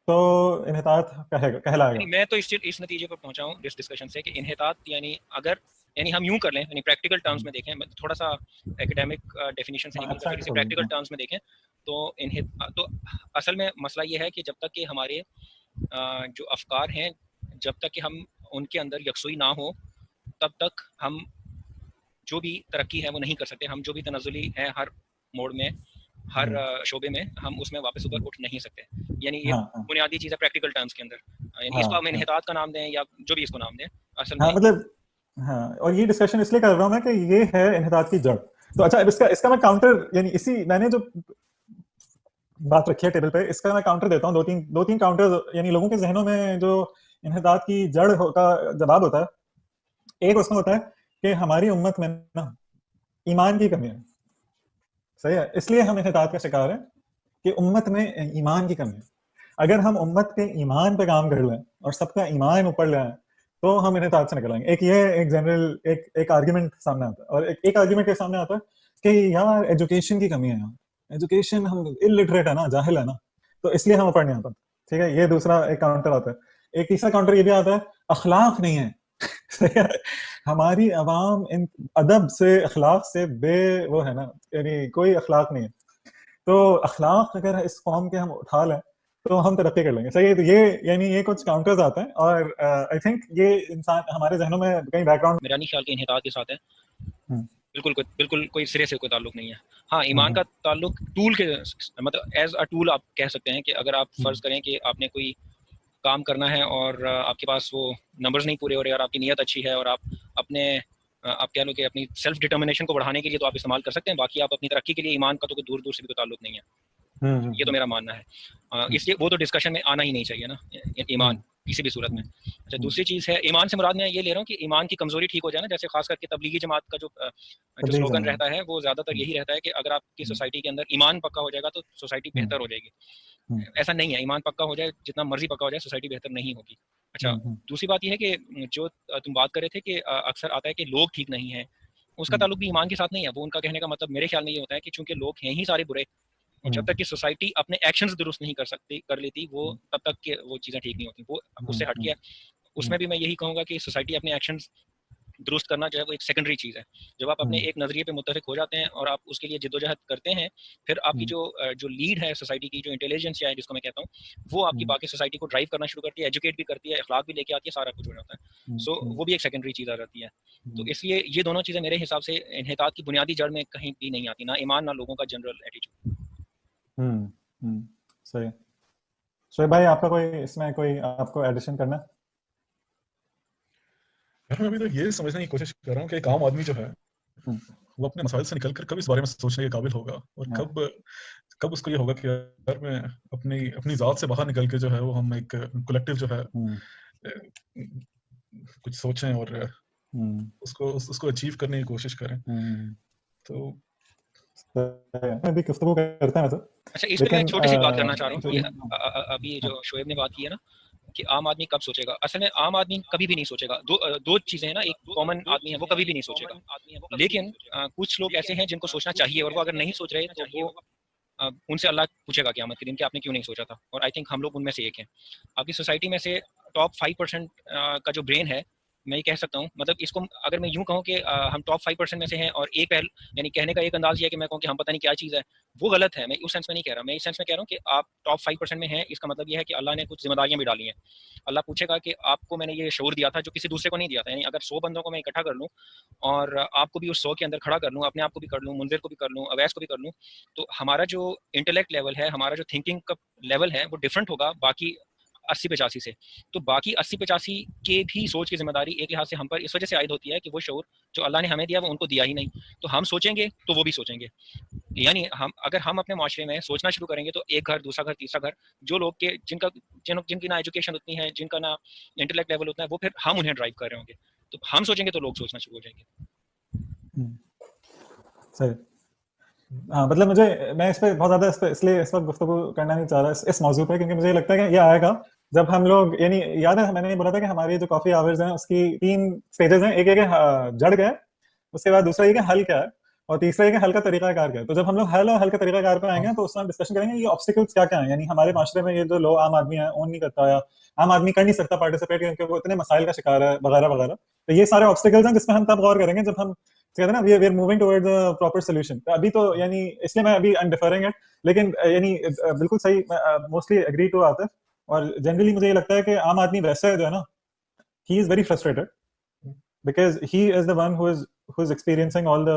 A: تو انحطاط کہلائے گا.
B: میں تو اس نتیجے پر پہنچا ہوں اس ڈسکشن سے کہ انحطاط یعنی ہم یوں کر لیں, یعنی پریکٹیکل ٹرمز میں دیکھیں, تھوڑا سا ایکیڈیمک ڈیفینیشن سے نکل کر کسی پریکٹیکل ٹرمز میں دیکھیں تو اصل میں مسئلہ یہ ہے کہ جب تک کہ ہمارے جو افکار ہیں جب تک کہ ہم ان کے اندر یکسوئی نہ ہو تب تک ہم جو بھی ترقی ہے وہ نہیں کر سکتے. ہم جو بھی تنزلی ہیں ہر موڑ میں ہر شعبے میں ہم اس میں واپس اوپر اٹھ نہیں سکتے. یعنی یہ بنیادی چیز ہے پریکٹیکل ٹرمز کے اندر. یعنی اس کو ہم انحطاط کا نام دیں یا جو بھی اس کو نام دیں, اصل میں
A: مطلب اور یہ ڈسکشن اس لیے کر رہا ہوں میں کہ یہ ہے انحطاط کی جڑ. تو اچھا اس کا میں کاؤنٹر, یعنی اسی میں نے جو بات رکھی ہے ٹیبل پہ, اس کا میں کاؤنٹر دیتا ہوں. دو تین کاؤنٹر, یعنی لوگوں کے ذہنوں میں جو انحطاط کی جڑ کا جواب ہوتا ہے. ایک اس میں ہوتا ہے کہ ہماری امت میں نا ایمان کی کمی ہے. صحیح ہے, اس لیے ہم انحطاط کا شکار ہیں کہ امت میں ایمان کی کمی ہے. اگر ہم امت کے ایمان پہ کام کر لیں اور سب کا ایمان اوپر لے آئیں تو ہم انحطاط سے نکل آئیں گے. ایک جنرل ایک آرگیومنٹ سامنے آتا ہے, اور ایک آرگیومنٹ کے سامنے آتا ہے کہ یار ایجوکیشن کی کمی ہے, یہاں ایجوکیشن, ہم الٹریٹ ہے نا, جاہل ہے نا, تو اس لیے ہم اوپر نہیں آتا. ٹھیک ہے, یہ دوسرا ایک کاؤنٹر آتا ہے. ایک تیسرا کاؤنٹر یہ بھی آتا ہے, اخلاق نہیں ہے. ہماری عوام ادب سے, اخلاق سے بے وہ ہے نا, یعنی کوئی اخلاق نہیں ہے. تو اخلاق اگر اس قوم کے ہم اٹھا لیں تو ہم ترقی کر لیں گے. صحیح ہے, تو یہ کچھ کاؤنٹرز آتے ہیں, اور آئی تھنک یہ انسان ہمارے ذہنوں میں کہیں بیک گراؤنڈ
B: میرا نہیں خیال کہ انحطاط کے ساتھ ہے. بالکل کوئی سرے سے کوئی تعلق نہیں ہے. ہاں, ایمان کا تعلق ٹول کے مطلب ایز اے ٹول آپ کہہ سکتے ہیں کہ اگر آپ فرض کریں کہ آپ نے کوئی کام کرنا ہے اور آپ کے پاس وہ نمبرز نہیں پورے ہو رہے اور آپ کی نیت اچھی ہے اور آپ کہہ لو کہ اپنی سیلف ڈٹرمنیشن کو بڑھانے کے لیے تو آپ استعمال کر سکتے ہیں. باقی آپ اپنی ترقی کے لیے ایمان کا تو کوئی دور سے بھی کوئی تعلق نہیں ہے. یہ تو میرا ماننا ہے. اس لیے وہ تو ڈسکشن میں آنا ہی نہیں چاہیے نا, ایمان کسی بھی صورت میں. اچھا, دوسری چیز ہے ایمان سے مراد میں یہ لے رہا ہوں کہ ایمان کی کمزوری ٹھیک ہو جائے نا. جیسے خاص کر کے تبلیغی جماعت کا جو سلوگن رہتا ہے وہ زیادہ تر یہی رہتا ہے کہ اگر آپ کی سوسائٹی کے اندر ایمان پکا ہو جائے گا تو سوسائٹی بہتر ہو جائے گی. ایسا نہیں ہے, ایمان پکا ہو جائے جتنا مرضی پکا ہو جائے سوسائٹی بہتر نہیں ہوگی. اچھا, دوسری بات یہ ہے کہ جو تم بات کر رہے تھے کہ اکثر آتا ہے کہ لوگ ٹھیک نہیں ہیں, اس کا تعلق بھی ایمان کے ساتھ نہیں ہے. وہ ان کا کہنے کا مطلب میرے خیال میں یہ ہوتا ہے کہ چونکہ لوگ ہیں ہی سارے برے, جب تک کہ سوسائٹی اپنے ایکشنز درست نہیں کر لیتی وہ تب تک کہ وہ چیزیں ٹھیک نہیں ہوتی. وہ اس سے ہٹ گیا. اس میں بھی میں یہی کہوں گا کہ سوسائٹی اپنے ایکشنز درست کرنا جو ہے وہ ایک سیکنڈری چیز ہے. جب آپ اپنے ایک نظریے پہ متفق ہو جاتے ہیں اور آپ اس کے لیے جدوجہد کرتے ہیں, پھر آپ کی جو لیڈ ہے سوسائٹی کی, جو انٹیلیجنس ہے جس کو میں کہتا ہوں, وہ آپ کی باقی سوسائٹی کو ڈرائیو کرنا شروع کرتی ہے, ایجوکیٹ بھی کرتی ہے, اخلاق بھی لے کے آتی ہے, سارا کچھ ہو جاتا ہے. سو وہ بھی ایک سیکنڈری چیز آ جاتی ہے. تو اس لیے یہ دونوں چیزیں میرے حساب سے انحطاط کی بنیادی جڑ میں کہیں بھی نہیں آتی, نہ ایمان نہ لوگوں کا جنرل ایٹیٹیوڈ.
A: صحیح. شعیب بھائی, آپ کا کوئی اس میں کوئی آپ کو ایڈیشن کرنا ہے؟
C: میں ابھی تک یہ سمجھنے کی کوشش کر رہا ہوں کہ ایک عام آدمی جو ہے وہ اپنے مسائل سے نکل کر کب اس بارے میں سوچنے کے قابل ہوگا, اور کب اس کو یہ ہوگا کہ یار میں اپنی ذات سے باہر نکل کے جو ہے وہ ہم ایک کولیکٹیو جو ہے کچھ سوچیں اور اس کو اچیو کرنے کی کوشش کریں. تو
A: میں بھی گفتگو کرتا ہوں.
B: اچھا, اس پہ میں چھوٹی سی بات کرنا چاہ رہا ہوں. ابھی جو شعیب نے بات کی ہے نا کہ عام آدمی کب سوچے گا, اصل میں عام آدمی کبھی بھی نہیں سوچے گا. دو چیزیں ہیں نا, ایک کامن آدمی ہے وہ کبھی بھی نہیں سوچے گا, لیکن کچھ لوگ ایسے ہیں جن کو سوچنا چاہیے, اور وہ اگر نہیں سوچ رہے تو وہ ان سے اللہ پوچھے گا قیامت کے دن کہ آپ نے کیوں نہیں سوچا تھا. اور آئی تھنک ہم لوگ ان میں سے ایک ہیں. آپ کی سوسائٹی میں سے ٹاپ 5% کا جو برین ہے, میں یہ کہہ سکتا ہوں, مطلب اس کو اگر میں یوں کہوں کہ ہم ٹاپ 5% میں سے ہیں, اور ایک پہل یعنی کہنے کا ایک انداز یہ ہے کہ میں کہوں کہ ہم پتہ نہیں کیا چیز ہے, وہ غلط ہے. میں اس سینس میں نہیں کہہ رہا, میں اس سینس میں کہہ رہا ہوں کہ آپ ٹاپ 5% میں ہیں. اس کا مطلب یہ ہے کہ اللہ نے کچھ ذمہ داریاں بھی ڈالی ہیں. اللہ پوچھے گا کہ آپ کو میں نے یہ شعور دیا تھا جو کسی دوسرے کو نہیں دیا تھا. یعنی اگر 100 بندوں کو میں اکٹھا کر لوں اور آپ کو بھی اس 100 کے اندر کھڑا کر لوں, اپنے آپ کو بھی کر لوں, منذر کو بھی کر لوں, اویس کو بھی کر لوں, تو ہمارا جو انٹلیکٹ لیول ہے, ہمارا جو تھنکنگ کا لیول ہے, وہ ڈفرینٹ ہوگا باقی 80-85 سے. تو باقی 80-85 کے بھی سوچ کی ذمہ داری ایک لحاظ سے ہم پر اس وجہ سے عائد ہوتی ہے کہ وہ شعور جو اللہ نے ہمیں دیا وہ ان کو دیا ہی نہیں. تو ہم سوچیں گے تو وہ بھی سوچیں گے. یعنی اگر ہم اپنے معاشرے میں سوچنا شروع کریں گے تو ایک گھر, دوسرا گھر, تیسرا گھر, جو لوگ کے جن کی نہ ایجوکیشن اتنی ہے, جن کا نہ انٹلیکٹ لیول اتنا ہے, وہ پھر ہم انہیں ڈرائیو کر رہے ہوں گے. تو ہم سوچیں گے تو لوگ سوچنا شروع ہو جائیں گے.
A: صحیح. ہاں, مطلب میں اس پہ بہت زیادہ اس لیے اس وقت گفتگو کرنا نہیں چاہ رہا اس موضوع پہ, کیونکہ مجھے لگتا ہے کہ یہ آئے گا جب ہم لوگ, یعنی یاد ہے میں نے بولا تھا کہ ہماری جو کافی آورز ہیں اس کی 3 سٹیجز ہیں. ایک ہے کہ جڑ کیا ہے, اس کے بعد دوسرا یہ کہ حل کیا ہے, اور تیسرا یہ کہ حل کا طریقہ کار کیا ہے. تو جب ہم لوگ حل اور حل کا طریقہ کار پہ آئیں گے تو اس میں ڈسکشن کریں گے یہ آبسٹیکلس کیا کیا ہیں. یعنی ہمارے معاشرے میں یہ جو لوگ عام آدمی ہیں اون نہیں کرتا, یا عام آدمی کر نہیں سکتا پارٹیسپیٹ, کیونکہ وہ اتنے مسائل کا شکار ہے وغیرہ وغیرہ. تو یہ سارے آبسٹیکلس ہیں جس پہ ہم تب غور کریں گے جب ہم کہتے ہیں نا we are moving toward the proper solution. ابھی تو یعنی اس لیے میں ابھی آئی ایم ڈیفرنگ اٹ, لیکن یعنی بالکل صحیح, موسٹلی ایگری ٹو آتا ہے. اور جنرلی مجھے یہ لگتا ہے کہ عام آدمی ویسے جو ہے نا, he is very frustrated because he is the one who is who is experiencing all the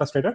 A: frustrated.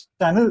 A: channel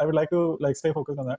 A: I would like to like stay focused on that.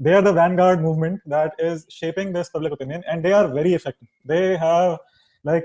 A: They are the vanguard movement that is shaping this public opinion, and they are very effective. They have like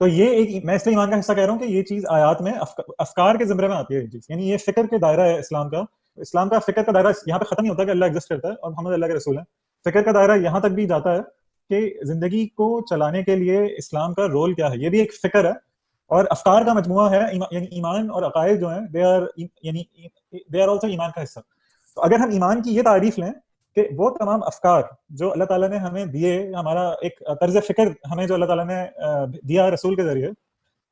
A: تو یہ ایک میں اس لیے ایمان کا حصہ کہہ رہا ہوں کہ یہ چیز آیات میں افکار کے زمرے میں آتی ہے یہ چیز, یعنی یہ فکر کے دائرہ ہے اسلام کا فکر کا دائرہ یہاں پہ ختم نہیں ہوتا کہ اللہ ایگزسٹ کرتا ہے اور محمد اللہ کے رسول ہیں. فکر کا دائرہ یہاں تک بھی جاتا ہے کہ زندگی کو چلانے کے لیے اسلام کا رول کیا ہے, یہ بھی ایک فکر ہے اور افکار کا مجموعہ ہے, یعنی ایمان اور عقائد جو ہیں دے آر آلسو ایمان کا حصہ. تو اگر ہم ایمان کی یہ تعریف لیں کہ وہ تمام افکار جو اللہ تعالیٰ نے ہمیں دیے, ہمارا ایک طرز فکر ہمیں جو اللہ تعالیٰ نے دیا رسول کے ذریعے,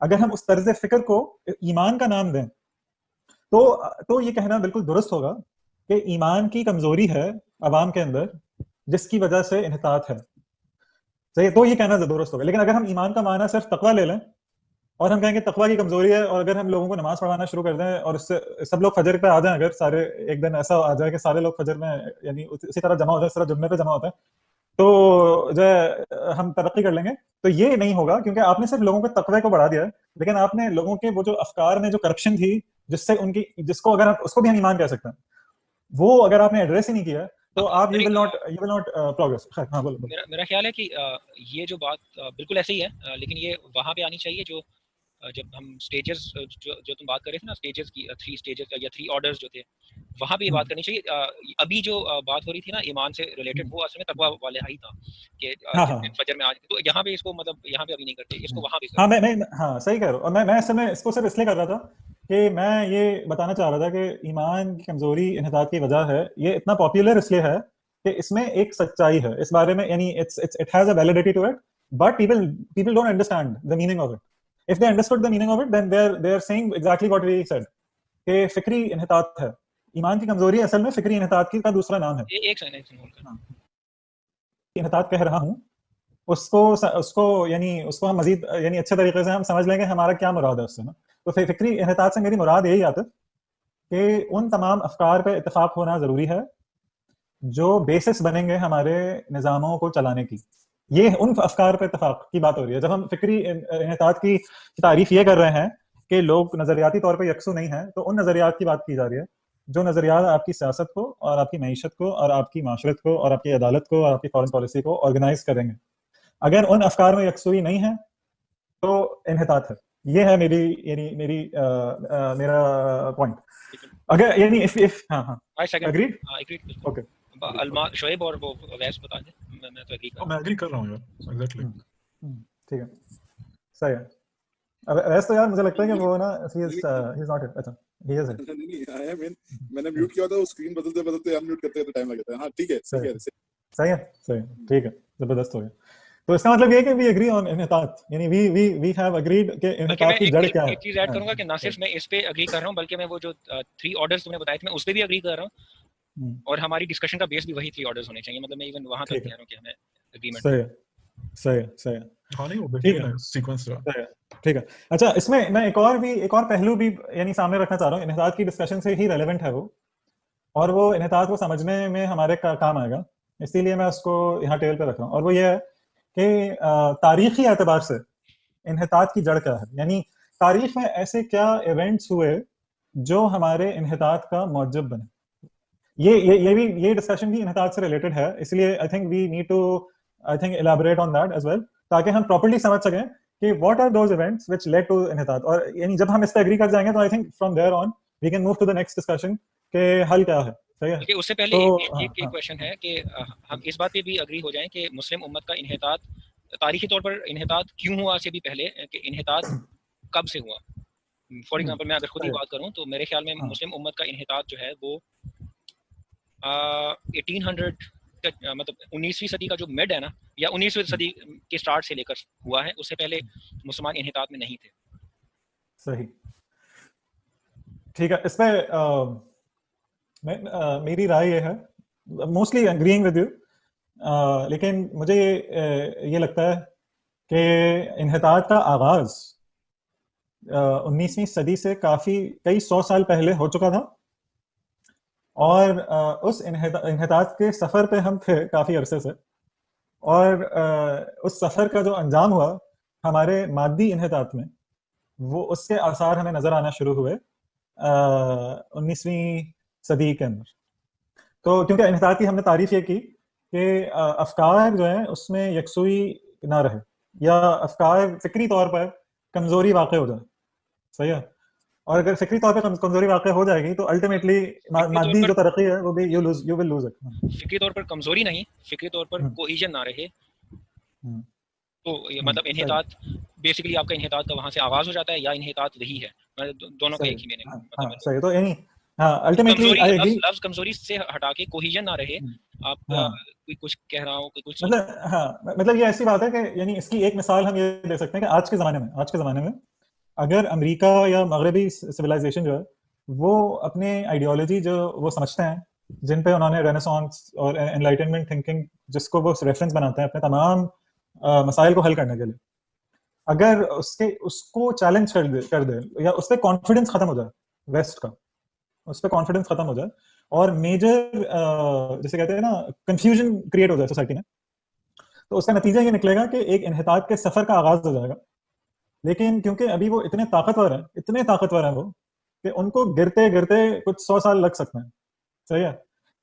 A: اگر ہم اس طرز فکر کو ایمان کا نام دیں تو یہ کہنا بالکل درست ہوگا کہ ایمان کی کمزوری ہے عوام کے اندر جس کی وجہ سے انحطاط ہے. صحیح, تو یہ کہنا درست ہوگا. لیکن اگر ہم ایمان کا معنی صرف تقویٰ لے لیں اور ہم کہیں کہ تقویٰ کی کمزوری ہے, اور اگر ہم لوگوں کو نماز پڑھانا شروع کر دیں اور اس سے سب لوگ فجر پہ آ جائیں, اگر سارے ایک دن ایسا آ جائے کہ سارے لوگ فجر میں یعنی اسی طرح جمع ہو جائے, اس طرح جمعے پہ جمع ہوتے ہیں, تو جو ہے ہم ترقی کر لیں گے. تو یہ نہیں ہوگا, کیونکہ آپ نے صرف لوگوں کے تقوی کو بڑھا دیا ہے, لیکن آپ نے لوگوں کے وہ جو افکار میں جو کرپشن تھی جس کو اگر اس کو بھی ہم ایمان کہہ سکتے ہیں, وہ اگر آپ نے ایڈریس ہی نہیں کیا تو آپ you will not progress. ہاں بولو.
B: میرا خیال ہے کہ یہ جو بات بالکل ایسے ہی ہے, لیکن یہ وہاں پہ آنی چاہیے جو جب ہم سٹیجز جو تم بات کر رہے تھے نا, سٹیجز کی 3 سٹیجز یا 3 آرڈرز جو تھے, وہاں پہ یہ بات کرنی چاہیے. ابھی جو بات ہو رہی تھی نا ایمان سے ریلیٹڈ, وہ اصل میں تقویٰ والے ہی تھا کہ فجر میں آج, تو یہاں پہ اس کو مطلب یہاں پہ ابھی نہیں کرتے, اس کو وہاں پہ.
A: ہاں میں صحیح کہہ رہا ہوں, اور میں اصل میں اس کو صرف اس لیے کر رہا تھا کہ میں یہ بتانا چاہ رہا تھا کہ ایمان کی کمزوری انحطاط کی وجہ ہے. یہ اتنا پاپولر اس لیے ہے کہ اس میں ایک سچائی ہے اس بارے میں, یعنی it has a validity to it, but people don't understand the meaning of it. If they understood the meaning of it, then they are saying exactly what we said, کہ فکری انحطاط ہے. ایمان کی کمزوری اصل میں فکری انحطاط کا دوسرا نام ہے.
B: ایک سیکنڈ
A: انحطاط کہہ رہا ہوں اس کو یعنی اس کو ہم مزید یعنی اچھے طریقے سے ہم سمجھ لیں گے ہمارا کیا مراد ہے اس سے نا. تو فکری انحطاط سے میری مراد یہی آتا ہے کہ ان تمام افکار پہ اتفاق ہونا ضروری ہے جو بیسس بنیں گے ہمارے نظاموں کو چلانے کی. یہ ان افکار پہ اتفاق کی بات ہو رہی ہے. جب ہم فکری انحطاط کی تعریف یہ کر رہے ہیں کہ لوگ نظریاتی طور پہ یکسو نہیں ہیں, تو ان نظریات کی بات کی جا رہی ہے جو نظریات آپ کی سیاست کو اور آپ کی معیشت کو اور آپ کی معاشرت کو اور آپ کی عدالت کو اور آپ کی فارن پالیسی کو آرگنائز کریں گے. اگر ان افکار میں یکسوئی نہیں ہے تو انحطاط ہے. یہ ہے میرا پوائنٹ. اگر یعنی اگریڈ اوکے.
B: شعیب اور وہ ویس بتا دیں. میں تو
C: ایگری کر رہا ہوں یار, ایگزیکٹلی
A: ٹھیک ہے, صحیح ہے. ویسے تو یار مجھے لگتا ہے کہ وہ نا he is not it. اچھا he is it.
D: میں نے میوٹ کیا تھا, وہ اسکرین بدلتے ان میوٹ کرتے ٹائم لگ جاتا ہے. ہاں ٹھیک ہے,
A: صحیح ہے, ٹھیک ہے, زبردست ہو گیا. تو اس کا مطلب یہ ہے کہ we agree on انحطاط, یعنی we have agreed کہ انحطاط کی جڑ کیا ہے.
B: ایک چیز ایڈ کروں گا کہ نہ صرف میں اس پہ اگری کر رہا ہوں بلکہ میں وہ جو 3 آرڈرز تم نے بتائے تھے میں اس پہ بھی اگری کر رہا ہوں, اور ہماری ڈسکشن کا بیس بھی وہی 3 آرڈرز ہونے چاہیے. مطلب میں ایون وہاں تک کہہ رہا ہوں کہ ہمیں اگریمنٹ.
A: صحیح ہے.
C: ہاں نہیں وہ بہترین سیکوینس ہے.
A: ٹھیک ہے. اچھا اس میں میں ایک اور پہلو بھی یعنی سامنے رکھنا چاہ رہا ہوں, انحطاط کی ڈسکشن سے ہی ریلیونٹ ہے وہ, اور وہ انحطاط کو سمجھنے میں ہمارے کام آئے گا, اسی لیے میں اس کو یہاں ٹیبل پہ رکھ رہا ہوں. اور وہ یہ ہے کہ تاریخی اعتبار سے انحطاط کی جڑ کیا ہے, یعنی تاریخ میں ایسے کیا ایونٹس ہوئے جو ہمارے انحطاط کا موجب بنے. یہ ڈسکشن بھی انحطاط سے ریلیٹڈ ہے, اس لیے I think we need to elaborate on that as well, تاکہ ہم پراپرلی سمجھ سکیں کہ what are those events which led to انحطاط. اور یعنی جب ہم اس پہ اگری کر جائیں گے تو I think from there on we can move to the next discussion کہ حل کیا ہے. صحیح ہے.
B: اس سے پہلے ایک کویشچن ہے کہ ہم اس بات پہ بھی اگری ہو جائیں کہ مسلم امت کا انحطاط تاریخی طور پر انحطاط کیوں ہوا سے بھی پہلے کہ انحطاط کب سے ہوا. فار ایگزامپل میں اگر خود ہی بات کروں تو میرے خیال میں مسلم امت کا انحطاط جو ہے وہ 1800 مطلب 19ویں صدی کا جو مڈ ہے نا, یا 19ویں صدی کے سٹارٹ سے لے کر ہوا ہے. اس سے پہلے مسلمان انحطاط میں نہیں تھے.
A: صحیح, ٹھیک ہے. اس پہ میری رائے یہ ہے, موسٹلی اگرینگ ود یو, لیکن مجھے یہ لگتا ہے کہ انحطاط کا آغاز 19ویں صدی سے کئی 100 سال پہلے ہو چکا تھا, اور اس انحطاط کے سفر پہ ہم تھے کافی عرصے سے, اور اس سفر کا جو انجام ہوا ہمارے مادی انحطاط میں, وہ اس کے آثار ہمیں نظر آنا شروع ہوئے 19ویں صدی کے اندر. تو کیونکہ انحطاط کی ہم نے تعریف یہ کی کہ افکار جو ہیں اس میں یکسوئی نہ رہے, یا افکار فکری طور پر کمزوری واقع ہو جائے. صحیح ہے. اور اگر فکری طور پہ کمزوری واقع ہو جائے گی تو الٹیمیٹلی مادی جو ترقی ہے وہ بھی یو ول لوز اٹ.
B: فکری طور پر کمزوری نہیں, فکری طور پر کوہیژن نہ رہے تو مطلب انحطاط بیسیکلی آپ کا انحطاط کا وہاں سے آغاز ہو جاتا ہے یا انحطاط وہی ہے, دونوں کا ایک ہی میننگ.
A: صحیح. تو یعنی ہاں الٹیمیٹلی
B: لفظ کمزوری سے ہٹا کے کوہیژن نہ رہے. آپ کوئی کچھ کہہ رہا ہوں, کوئی کچھ
A: مطلب ہاں مطلب یہ ایسی بات ہے کہ یعنی اس کی ایک مثال ہم یہ دے سکتے ہیں کہ آج کے زمانے میں اگر امریکہ یا مغربی سویلائزیشن جو ہے وہ اپنے آئیڈیالوجی جو وہ سمجھتے ہیں, جن پہ انہوں نے رینیسانس اور انلائٹنمنٹ تھنکنگ جس کو وہ ریفرنس بناتے ہیں اپنے تمام مسائل کو حل کرنے کے لیے, اگر اس کو چیلنج کر دے یا اس پہ کانفیڈنس ختم ہو جائے, ویسٹ کا اس پہ کانفیڈنس ختم ہو جائے اور میجر جیسے کہتے ہیں نا کنفیوژن کریٹ ہو جائے سوسائٹی میں, تو اس کا نتیجہ یہ نکلے گا کہ ایک انحطاط کے سفر کا آغاز ہو جائے گا. لیکن کیونکہ ابھی وہ اتنے طاقتور ہیں وہ کہ ان کو گرتے کچھ 100 سال لگ سکتے ہیں. صحیح ہے.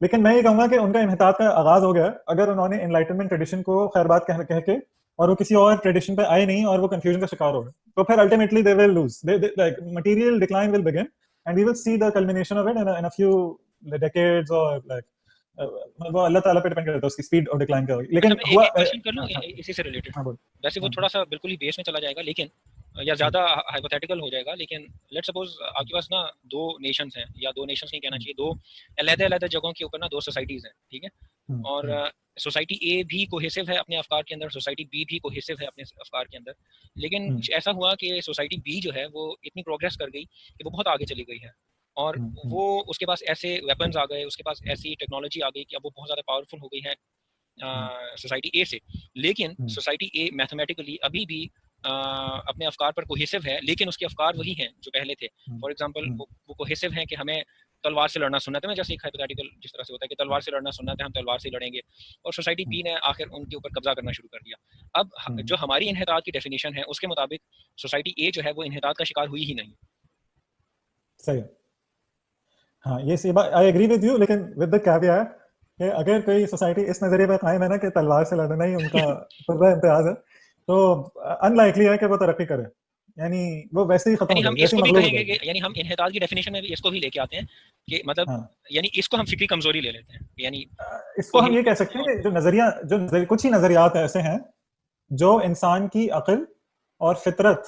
A: لیکن میں یہ کہوں گا کہ ان کا انحطاط کا آغاز ہو گیا اگر انہوں نے انلائٹنمنٹ ٹریڈیشن کو خیر بات کہہ کے اور وہ کسی اور ٹریڈیشن پہ آئے نہیں اور وہ کنفیوژن کا شکار ہو گئے, تو پھر ultimately they will lose, like material decline will begin and we will see the culmination of it in a few decades, اور لائک وہ اللہ تعالیٰ پہ ڈیپینڈ کرتا ہے اس کی اسپیڈ اور ڈکلائن کا. لیکن
B: ایک کویسچن کر لوں اسی سے ریلیٹڈ, ویسے وہ تھوڑا سا بالکل ہی بیس میں چلا جائے گا لیکن یا زیادہ ہائپوتھیٹیکل ہو جائے گا, لیکن لیٹ سپوز آپ کے پاس نا دو نیشنز ہیں, یا دو نیشنز نہیں کہنا چاہیے, دو علیحدہ جگہوں کے اوپر نا دو سوسائٹیز ہیں, ٹھیک ہے, اور سوسائٹی اے بھی کوہیسو ہے اپنے افکار کے اندر, سوسائٹی بی بھی کوہیسو ہے اپنے افکار کے اندر, لیکن ایسا ہوا کہ سوسائٹی بی جو ہے وہ اتنی پروگریس کر گئی کہ وہ بہت آگے چلی گئی ہے, اور وہ اس کے پاس ایسے ویپنز آ گئے, اس کے پاس ایسی ٹیکنالوجی آ گئی کہ اب وہ بہت زیادہ پاورفل ہو گئی ہے سوسائٹی اے سے. لیکن سوسائٹی اے میتھمیٹیکلی ابھی بھی اپنے افکار پر کوہیسو ہے, لیکن اس کے افکار وہی ہیں جو پہلے تھے. فار ایگزامپل وہ کوہیسو ہیں کہ ہمیں تلوار سے لڑنا سنت ہے, میں جیسے ایک ہائپوتھیٹیکل جس طرح سے ہوتا ہے کہ تلوار سے لڑنا سنت ہے, ہم تلوار سے لڑیں گے, اور سوسائٹی بی نے آخر ان کے اوپر قبضہ کرنا شروع کر دیا. اب جو ہماری انحطاط کی ڈیفینیشن ہے اس کے مطابق سوسائٹی اے جو ہے وہ انحطاط کا شکار ہوئی ہی نہیں.
A: صحیح. ہاں یہ سی بات آئی ایگری ود یو, لیکن ود دا کیویٹ کہ اگر کوئی سوسائٹی اس نظریے پہ قائم ہے نا کہ تلوار سے لڑنا ہی ان کا پورا امتیاز ہے, تو ان لائکلی ہے کہ وہ ترقی کرے, یعنی وہ ویسے ہی ختم ہو
B: ہم
A: جائے.
B: اس کو بھی کہیں گے کہ یعنی ہم انحطاط کی ڈیفینیشن میں بھی اس کو بھی لے کے آتے ہیں کہ مطلب یعنی اس کو ہم فکری کمزوری لے لیتے ہیں, یعنی
A: اس کو ہم یہ کہہ سکتے ہیں کہ جو کچھ ہی نظریات ایسے ہیں جو انسان کی عقل اور فطرت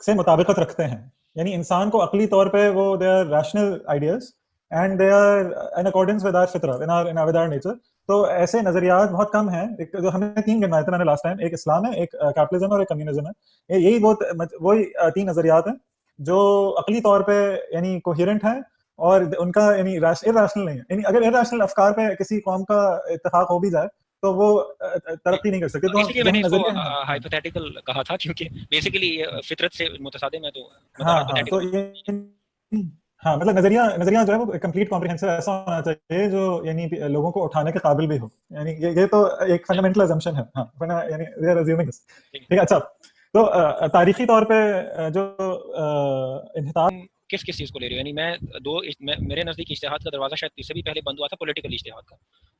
A: سے مطابقت رکھتے ہیں, یعنی انسان کو عقلی طور پہ وہ they are rational ideas and they are in accordance with our فطرہ ود آر نیچر. تو ایسے نظریات بہت کم ہیں, جو ہم نے 3 گنوائے تھے میں نے لاسٹ ٹائم, ایک اسلام ہے, ایک کیپٹلزم اور ایک کمیونزم ہے. یہی وہی 3 نظریات ہیں جو عقلی طور پہ یعنی کوہیرنٹ ہیں اور ان کا یعنی ارریشنل نہیں ہے. یعنی اگر ارریشنل افکار پہ کسی قوم کا اتفاق ہو بھی جائے تو وہ ترقی نہیں کر سکتے. تو
B: اس لیے میں نے اس کو ہائپوتھیٹیکل کہا تھا کیونکہ بیسیکلی فطرت سے متصادم ہے, تو
A: ہاں مطلب نظریہ جو ہے وہ کمپلیٹ کمپریہنسو ایسا ہونا چاہیے جو یعنی لوگوں کو اٹھانے کے قابل بھی ہو, یعنی یہ تو ایک فنڈامنٹل اسمپشن ہے. ہاں یعنی وی آر اسیومنگ دس, ٹھیک ہے. اچھا تو تاریخی طور پہ جو انحطاط
B: کس چیز کو لے رہے ہو, یعنی میرے نزدیک اجتہاد کا دروازہ شاید اس سے بھی پہلے بند ہوا تھا, پولیٹیکل اجتہاد کا.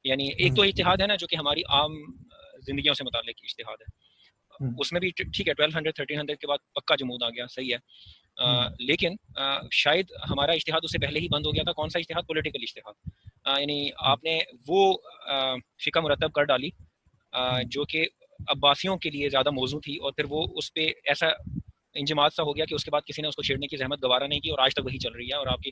B: یعنی ایک تو اجتہاد ہے نا جو کہ ہماری عام زندگیوں سے متعلق اجتہاد ہے, اس میں بھی ٹھیک ہے 1200-1300 کے بعد پکا جمود آ گیا, صحیح ہے, لیکن شاید ہمارا اجتہاد اس سے پہلے ہی بند ہو گیا تھا. کون سا اجتہاد؟ پولیٹیکل اجتہاد. یعنی آپ نے وہ فقہ مرتب کر ڈالی جو کہ عباسیوں کے لیے زیادہ موزوں تھی, اور پھر وہ اس پہ ایسا انجماد سا ہو گیا کہ اس کے بعد کسی نے اس کو چھیڑنے کی زحمت گوارا نہیں کی, اور آج تک وہی چل رہی ہے. اور آپ کی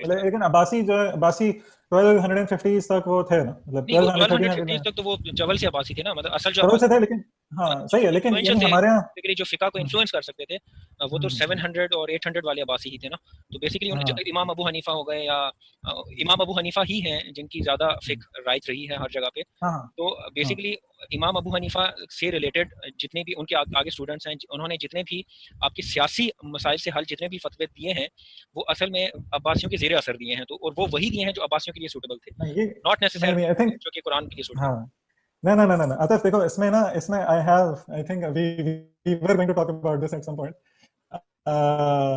A: لیکن عباسی جو ہے, عباسی 1250 تک وہ تھے نا, مطلب
B: 1250 تک تو وہ جول سے عباسی تھے نا, مطلب اصل جو
A: سے تھے. لیکن ہاں صحیح ہے, لیکن یعنی ہمارے یہاں
B: جو فقہ کو انفلوئنس کر سکتے تھے وہ تو 700 اور 800 والے عباسی ہی تھے نا. تو بیسیکلی امام ابو حنیفہ ہو گئے, یا امام ابو حنیفہ ہی ہیں جن کی زیادہ فقہ رائج رہی ہے ہر جگہ پہ. تو بیسیکلی امام ابو حنیفہ سے ریلیٹڈ جتنے بھی ان کے آگے اسٹوڈنٹس ہیں, انہوں نے جتنے بھی آپ کے سیاسی مسائل سے حل جتنے بھی فتوے دیے ہیں وہ اصل میں عباسیوں کے زیر اثر دیے ہیں. تو اور وہ وہی دیے ہیں جو عباسیوں کے لیے سوٹیبل تھے, ناٹ نیسیسری جو کہ قرآن کے لیے سوٹیبل.
A: No. عاطف دیکھو اس میں I think we were going to talk about this at some point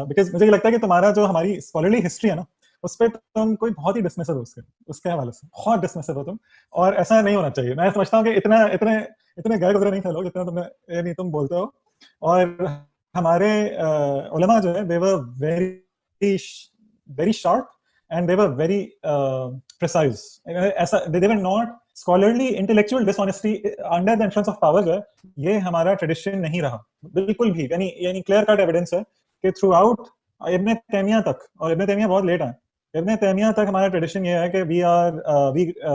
A: because مجھے یہ لگتا ہے کہ تمہارا جو ہماری اسکالرلی ہسٹری ہے نا اس پہ تم کوئی بہت ہی ڈسمسو ہو, اس کے حوالے سے بہت ڈسمسو ہو تم, اور ایسا نہیں ہونا چاہیے. میں سمجھتا ہوں کہ اتنے گئے گزرے نہیں تھے لوگ جتنا تم نے یعنی تم بولتے ہو. اور ہمارے علماء جو ہے they were very sharp and they were very precise. ایسا they were not scholarly intellectual dishonesty under the influence of power جو ہے یہ ہمارا ٹریڈیشن نہیں رہا بالکل بھی. یعنی کلیئر کٹ ایویڈنس ہے کہ تھرو آؤٹ ابن تیمیہ تک, اور ابن تیمیہ بہت لیٹ آئے, ابن تیمیہ تک ہمارا ٹریڈیشن یہ ہے کہ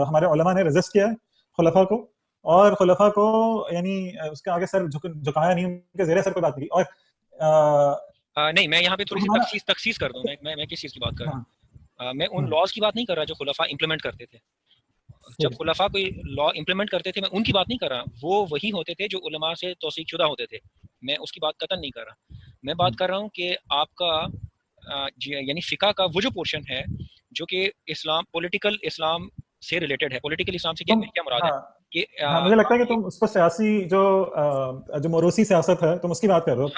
A: ہمارے علماء نے ریزسٹ کیا ہے خلفاء کو, اور خلفاء کو یعنی اس کے آگے سر جھکایا نہیں, ان کے زیر سر کوئی بات نہیں. اور
B: نہیں, میں یہاں پہ تھوڑی سی تخصیص کر دوں. میں کس چیز کی بات کر رہا ہوں, میں ان لاز کی بات نہیں کر رہا جو خلفاء امپلیمنٹ کرتے تھے. جب خلفاء کوئی لا امپلیمنٹ کرتے تھے میں ان کی بات نہیں کر رہا, وہ وہی ہوتے تھے جو علماء سے توثیق شدہ ہوتے تھے, میں اس کی بات قطعاً نہیں کر رہا. میں بات کر رہا ہوں کہ آپ کا یعنی فقہ کا وہ جو پورشن ہے جو کہ اسلام پولیٹیکل اسلام سے ریلیٹڈ ہے. پولیٹیکل اسلام سے کیا مراد ہے کہ
A: مجھے لگتا ہے کہ تم اس کو سیاسی جو موروثی سیاست ہے تم اس کی بات کر رہے ہو.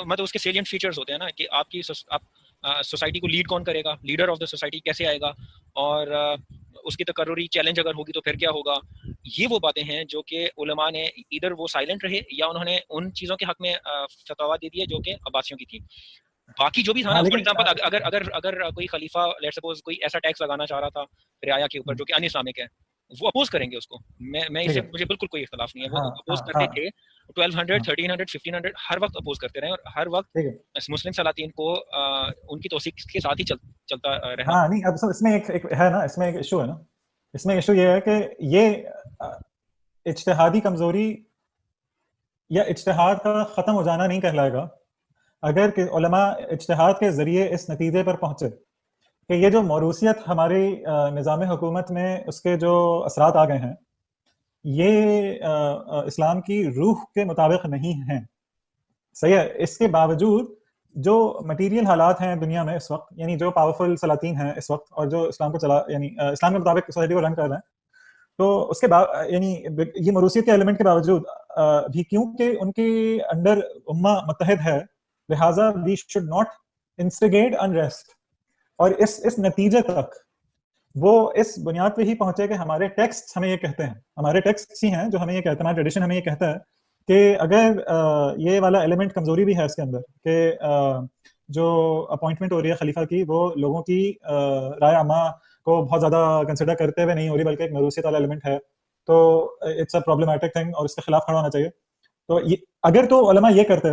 B: مطلب اس کے سیلینٹ فیچرز ہوتے ہیں نا کہ آپ کی سوسائٹی کو لیڈ کون کرے گا, لیڈر آف دا سوسائٹی کیسے آئے گا, اور اس کی تقرری چیلنج اگر ہوگی تو پھر کیا ہوگا. یہ وہ باتیں ہیں جو کہ علماء نے ادھر وہ سائلنٹ رہے یا انہوں نے ان چیزوں کے حق میں فتوا دے دیے جو کہ عباسیوں کی تھی. باقی جو بھی تھا نا, فار ایگزامپل اگر کوئی خلیفہ لیٹ سپوز کوئی ایسا ٹیکس لگانا چاہ رہا تھا رعایا کے اوپر جو کہ ان اسلامک ہے, وہ اپوز کریں گے اس کو. میں اس سے مجھے بالکل کوئی اختلاف نہیں ہے, وہ اپوز کرتے تھے 1200 1300 1500 ہر وقت اپوز کرتے رہے, اور ہر وقت مسلم سلاطین کو ان کی توثیق کے ساتھ ہی چلتا رہا.
A: ہاں نہیں, اب اس میں ایک ہے نا, اس میں ایک ایشو ہے نا, اس میں ایشو یہ ہے کہ یہ اجتہادی کمزوری یا اجتہاد کا ختم ہو جانا نہیں کہلائے گا اگر کہ علماء اجتہاد کے ذریعے اس نتیجے پر پہنچے کہ یہ جو موروثیت ہماری نظام حکومت میں اس کے جو اثرات آ گئے ہیں یہ اسلام کی روح کے مطابق نہیں ہیں. صحیح ہے. اس کے باوجود جو مٹیریل حالات ہیں دنیا میں اس وقت, یعنی جو پاورفل سلاطین ہیں اس وقت اور جو اسلام کو یعنی اسلام کے مطابق سوسائٹی کو رن کر رہے ہیں, تو اس کے یعنی یہ موروثیت کے ایلیمنٹ کے باوجود بھی کیونکہ ان کے انڈر امہ متحد ہے, لہٰذا we should not instigate unrest. اور اس نتیجے تک وہ اس بنیاد پہ ہی پہنچے کہ ہمارے ٹیکسٹ ہمیں یہ کہتے ہیں, ہمارے ٹیکسٹ ہی ہیں جو ہمیں یہ کہتے ہیں, ہمارا ٹریڈیشن ہمیں یہ کہتا ہے کہ اگر یہ والا ایلیمنٹ کمزوری بھی ہے اس کے اندر کہ جو اپوائنٹمنٹ ہو رہی ہے خلیفہ کی وہ لوگوں کی رائے عامہ کو بہت زیادہ کنسیڈر کرتے ہوئے نہیں ہو رہی بلکہ ایک موروثیت والا ایلیمنٹ ہے, تو اٹس اے پرابلمٹک تھنگ اور اس کے خلاف کھڑا ہونا چاہیے. تو اگر تو علماء یہ کرتے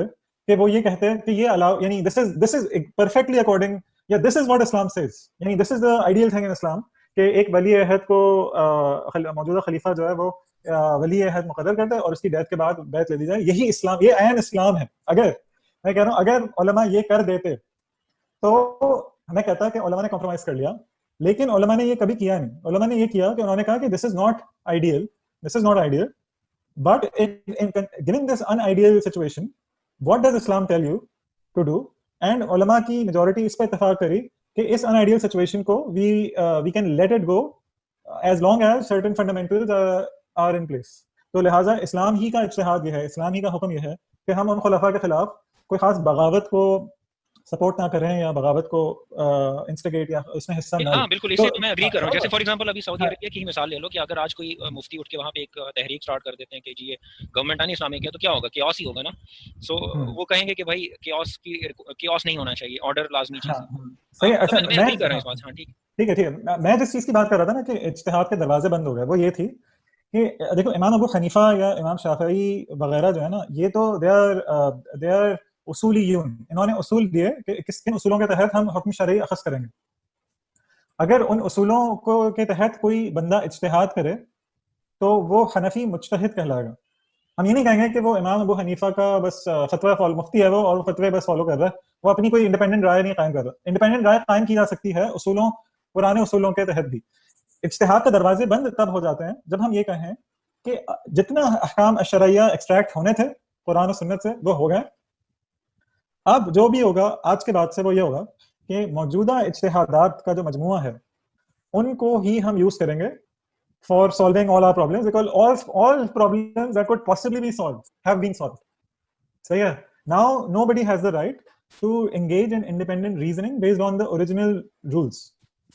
A: کہ وہ یہ کہتے ہیں کہ یہ الاؤ, یعنی دس از پرفیکٹلی اکارڈنگ یا دس از واٹ اسلام سیز, یعنی دس از دا آئیڈیل تھنگ ان اسلام کہ ایک ولی عہد کو موجودہ خلیفہ جو ہے وہ ولی عہد مقرر کرتا ہے اور اس کی ڈیتھ کے بعد بیعت لے دی جائے, یہی اسلام, یہ عین اسلام ہے. اگر میں کہہ رہا ہوں اگر علماء یہ کر دیتے تو میں کہتا کہ علماء نے کمپرومائز کر لیا, لیکن علماء نے یہ کبھی کیا نہیں. علماء نے یہ کیا کہ انہوں نے کہا کہ this is not ideal, but in giving this unideal situation what does Islam tell you to do, and علماء کی میجورٹی اس پر اتفاق کری کہ اس unideal situation کو we can let it go as long as certain fundamentals are in place. تو لہٰذا اسلام ہی کا اجتہاد یہ ہے, اسلام ہی کا حکم یہ ہے کہ ہم ان خلفاء کے خلاف کوئی خاص بغاوت کو سپورٹ نہ کریں یا بغاوت کو انسٹیگیٹ یا اس میں حصہ نہ.
B: ہاں بالکل, اس سے تو میں اگری کر رہا ہوں. جیسے فار ایگزامپل ابھی سعودی عربیہ کی ہی مثال لے لو کہ اگر آج کوئی مفتی اٹھ کے وہاں پہ ایک تحریک سٹارٹ کر دیتے ہیں کہ جی یہ گورنمنٹ ان اسلامک ہے, تو کیا ہوگا, کیوس ہی ہوگا نا. سو وہ کہیں گے کہ بھائی کیوس نہیں ہونا چاہیے, آرڈر لازمی چیز ہے.
A: صحیح ہے. اچھا
B: میں اگری کر رہا ہوں اس بات. ہاں ٹھیک
A: ہے. میں جس چیز کی بات کر رہا تھا نا کہ اجتہاد کے دروازے بند ہو گئے, وہ یہ تھی کہ دیکھو امام ابو حنیفہ یا امام شافعی وغیرہ جو ہے نا, یہ تو دے آر اصولیون, انہوں نے اصول دیے کہ کن اصولوں کے تحت ہم حکم شرعی اخذ کریں گے. اگر ان اصولوں کو کے تحت کوئی بندہ اجتہاد کرے تو وہ حنفی مجتہد کہلائے گا. ہم یہ نہیں کہیں گے کہ وہ امام ابو حنیفہ کا بس فتویٰ مفتی ہے وہ اور وہ فتوے بس فالو کر رہا ہے, وہ اپنی کوئی انڈیپینڈنٹ رائے نہیں قائم کر رہا. انڈیپینڈنٹ رائے قائم کی جا سکتی ہے اصولوں, پرانے اصولوں کے تحت بھی. اجتہاد کے دروازے بند تب ہو جاتے ہیں جب ہم یہ کہیں کہ جتنا احکام شرعیہ ایکسٹریکٹ ہونے تھے قرآن و سنت سے وہ ہو گئے. اب جو بھی ہوگا آج کے بعد سے وہ یہ ہوگا کہ موجودہ اجتہادات کا جو مجموعہ ہے ان کو ہی ہم یوز کریں گے for solving all our problems, because all problems that could possibly be solved have been solved. So yeah, now nobody has the right to engage in independent reasoning based on the original rules.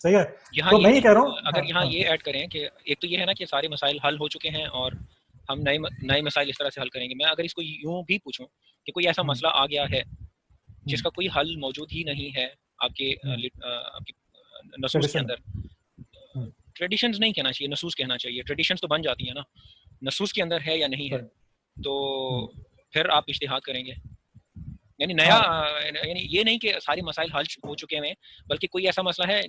A: صحیح ہے. تو میں یہ کہہ رہا ہوں
B: اگر یہاں یہ ایڈ کریں کہ ایک تو یہ ہے نا کہ سارے مسائل حل ہو چکے ہیں اور ہم نئے مسائل اس طرح سے حل کریں گے. میں اگر اس کو یوں بھی پوچھوں کہ کوئی ایسا مسئلہ آ گیا ہے جس کا کوئی حل موجود ہی نہیں ہے آپ کے نصوص کے اندر, ٹریڈیشنز نہیں کہنا چاہیے, نصوص کہنا چاہیے, ٹریڈیشنز تو بن جاتی ہیں نا, نصوص کے اندر ہے یا نہیں ہے, تو پھر آپ اجتہاد کریں گے. یعنی نیا یعنی یہ نہیں کہ سارے مسائل حل ہو چکے ہیں, بلکہ کوئی ایسا مسئلہ ہے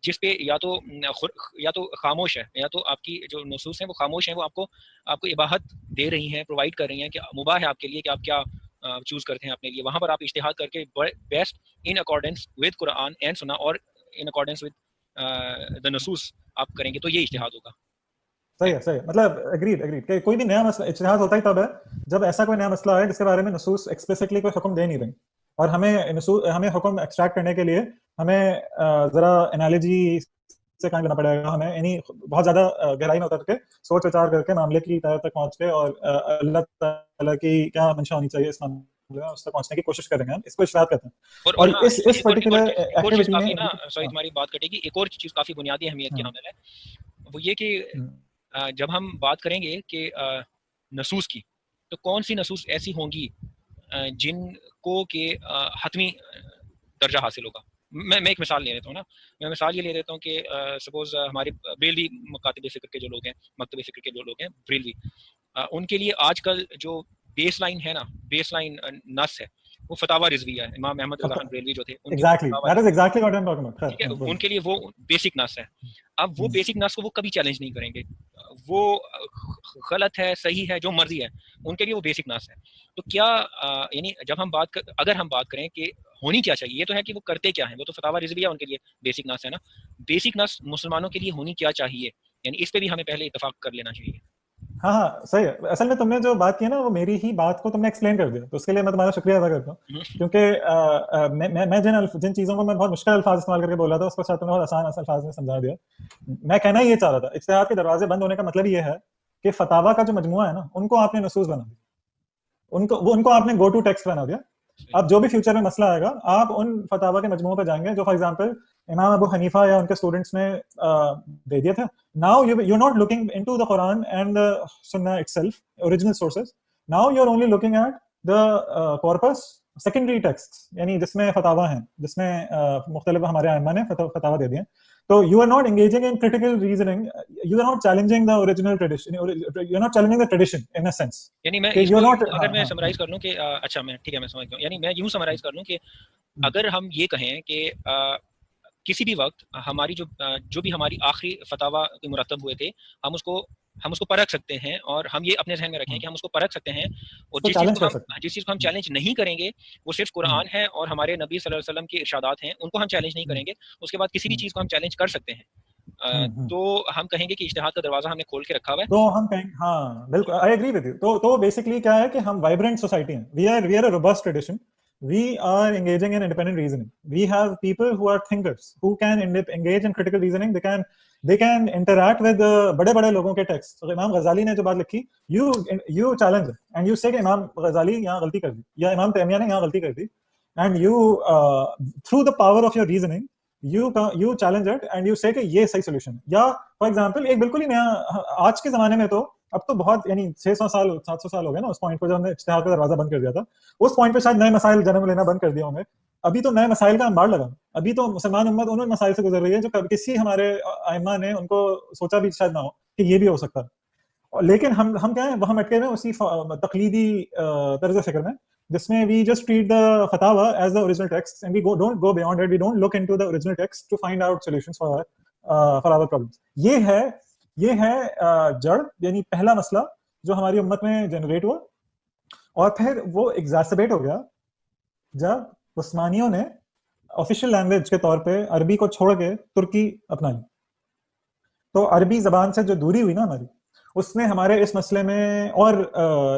B: جس پہ یا تو خاموش ہے, یا تو آپ کی جو نصوص ہیں وہ خاموش ہیں, وہ آپ کو اباحت دے رہی ہیں, پرووائڈ کر رہی ہیں کہ مباح ہے آپ کے لیے کہ آپ کیا چوز کرتے ہیں اپنے لیے. وہاں پر آپ اجتہاد کر کے best in accordance with Quran and سنہ اور ان اکارڈنس ود دا نصوص آپ کریں گے, تو یہ اجتہاد ہوگا.
A: صحیح ہے, صحیح, مطلب اگریڈ کہ کوئی بھی نیا مسئلہ اجتہاد ہوتا ہی تب ہے جب ایسا کوئی نیا مسئلہ ہے جس کے بارے میں نصوص ایکسپلیسٹلی کوئی حکم دے نہیں رہی, اور ہمیں حکم ایکسٹریکٹ کرنے کے لیے ہمیں ذرا انالوجی سے کام لینا پڑے گا, ہمیں یعنی بہت زیادہ گہرائی میں اتر کے سوچ وچار کر کے معاملے کی تہ تک پہنچ کے اور اللہ تعالیٰ کی کیا منشا ہونی چاہیے اس معاملے میں اس تک پہنچنے کی کوشش کریں گے, ہم اس کو اجتہاد کہتے ہیں. اور اس پرٹیکولر ایکٹیویٹی میں
B: سوری تمہاری بات کٹے گی, ایک اور چیز کافی بنیادی اہمیت کی حامل ہے, وہ یہ کہ جب ہم بات کریں گے کہ نصوص کی, تو کون سی نصوص ایسی ہوں گی جن کو کہ حتمی درجہ حاصل ہوگا. میں ایک مثال لے لیتا ہوں نا, میں مثال یہ لے لیتا ہوں کہ سپوز ہمارے بریلوی مکاتب فکر کے جو لوگ ہیں, مکتب فکر کے جو لوگ ہیں بریلوی, ان کے لیے آج کل جو بیس لائن ہے نا, بیس لائن نص ہے, وہ فتاوی رضویہ ہے. امام احمد رضا خان بریلوی جو تھے ان کے لیے وہ بیسک نص ہے. اب وہ بیسک نص کو وہ کبھی چیلنج نہیں کریں گے, وہ غلط ہے صحیح ہے جو مرضی ہے, ان کے لیے وہ بیسک نص ہے. تو کیا یعنی جب ہم اگر ہم بات کریں کہ ہونی کیا چاہیے, یہ تو ہے کہ وہ کرتے کیا ہیں, وہ تو فتاوی رضویہ ان کے لیے بیسک نص ہے نا. بیسک نص مسلمانوں کے لیے ہونی کیا چاہیے, یعنی اس پہ بھی ہمیں پہلے اتفاق کر لینا چاہیے.
A: ہاں صحیح ہے. اصل میں تم نے جو بات کی نا وہ میری ہی بات کو تم نے ایکسپلین کر دیا, تو اس کے لیے میں تمہارا شکریہ ادا کرتا ہوں, کیونکہ میں جن چیزوں کو میں بہت مشکل الفاظ استعمال کر کے بولا تھا اس کو شاید تم نے بہت آسان الفاظ میں سمجھا دیا. میں کہنا یہ چاہ رہا تھا, اجتہاد کے دروازے بند ہونے کا مطلب یہ ہے کہ فتاوی کا جو مجموعہ ہے نا, ان کو آپ نے نصوص بنا دیا, ان کو آپ نے گو ٹو ٹیکسٹ بنا دیا. اب جو بھی فیوچر میں مسئلہ آئے گا, آپ ان فتاوی کے مجموعوں پہ جائیں گے جو فار ایگزامپل امام ابو حنیفہ یا ان کے اسٹوڈنٹس نے دے دیے تھے. Now you're not looking into the Quran and the Sunnah itself, original sources. Now you're only looking at the corpus, secondary texts, یعنی جس میں فتاوی ہیں, جس میں مختلف ہمارے ائمہ نے فتاوی دے دیے. تو you are not engaging in critical reasoning, you are not challenging the original tradition, you are not challenging the tradition in a sense.
B: یعنی میں اس کو اگر میں سمرائز کر لوں کہ اچھا میں ٹھیک ہے میں سمجھ گیا, یعنی میں یوں سمرائز کر لوں کہ اگر ہم یہ کہیں کہ کسی بھی وقت ہماری جو بھی ہماری آخری فتاوی مرتب ہوئے تھے, ہم اس کو پرکھ سکتے ہیں, اور ہم یہ اپنے ذہن میں رکھیں کہ ہم اس کو پرکھ سکتے ہیں, اور جس چیز کو ہم چیلنج نہیں کریں گے وہ صرف قرآن ہے اور ہمارے نبی صلی اللہ علیہ وسلم کے ارشادات ہیں, ان کو ہم چیلنج نہیں کریں گے. اس کے بعد کسی بھی چیز کو ہم چیلنج کر سکتے ہیں, تو ہم کہیں گے کہ اجتہاد کا دروازہ ہم نے کھول کے رکھا ہوا ہے.
A: تو ہم کہیں ہاں بالکل, آئی ایگری ود یو. تو بیسکلی کیا ہے کہ ہم وائبرنٹ سوسائٹی ہیں, we are a robust tradition. We are engaging in independent reasoning. We have people who are thinkers, who can engage in critical reasoning. They can interact with بڑے لوگوں کے text. So امام غزالی نے جو بات لکھی, you challenge it and you say کہ امام غزالی یہاں غلطی کر دی, یا امام تیمیہ نے یہاں غلطی کر دی, and you through the power of your reasoning you challenge it and you say کہ یہ صحیح solution ہے. یا for example ایک بالکل ہی نیا, آج کے زمانے میں تو اب تو بہت یعنی 600 سال 700 سال ہو گئے نا اس پوائنٹ پہ جب ہم نے اجتہاد کا دروازہ بند کر دیا تھا. اس پوائنٹ پہ شاید نئے مسائل جنم لینا بند کر دیے ہوں گے. ابھی تو نئے مسائل کا انبار لگا, ابھی تو مسلمان امت ان مسائل سے گزر رہی ہے جو کسی ہمارے ائمہ نے ان کو سوچا بھی شاید نہ ہو کہ یہ بھی ہو سکتا ہے. لیکن ہم کیا ہیں, ہم اٹکے ہوئے اسی تقلیدی طرز فکر میں, جس میں we just treat the fatwa as the original text and we don't go beyond it. We don't look into the original text to find out solutions for our problems. یہ ہے جڑ, یعنی پہلا مسئلہ جو ہماری امت میں جنریٹ ہوا, اور پھر وہ ایگزاسبیٹ ہو گیا جب عثمانیوں نے آفیشیل لینگویج کے طور پہ عربی کو چھوڑ کے ترکی اپنا لی. تو عربی زبان سے جو دوری ہوئی نا ہماری, اس نے ہمارے اس مسئلے میں اور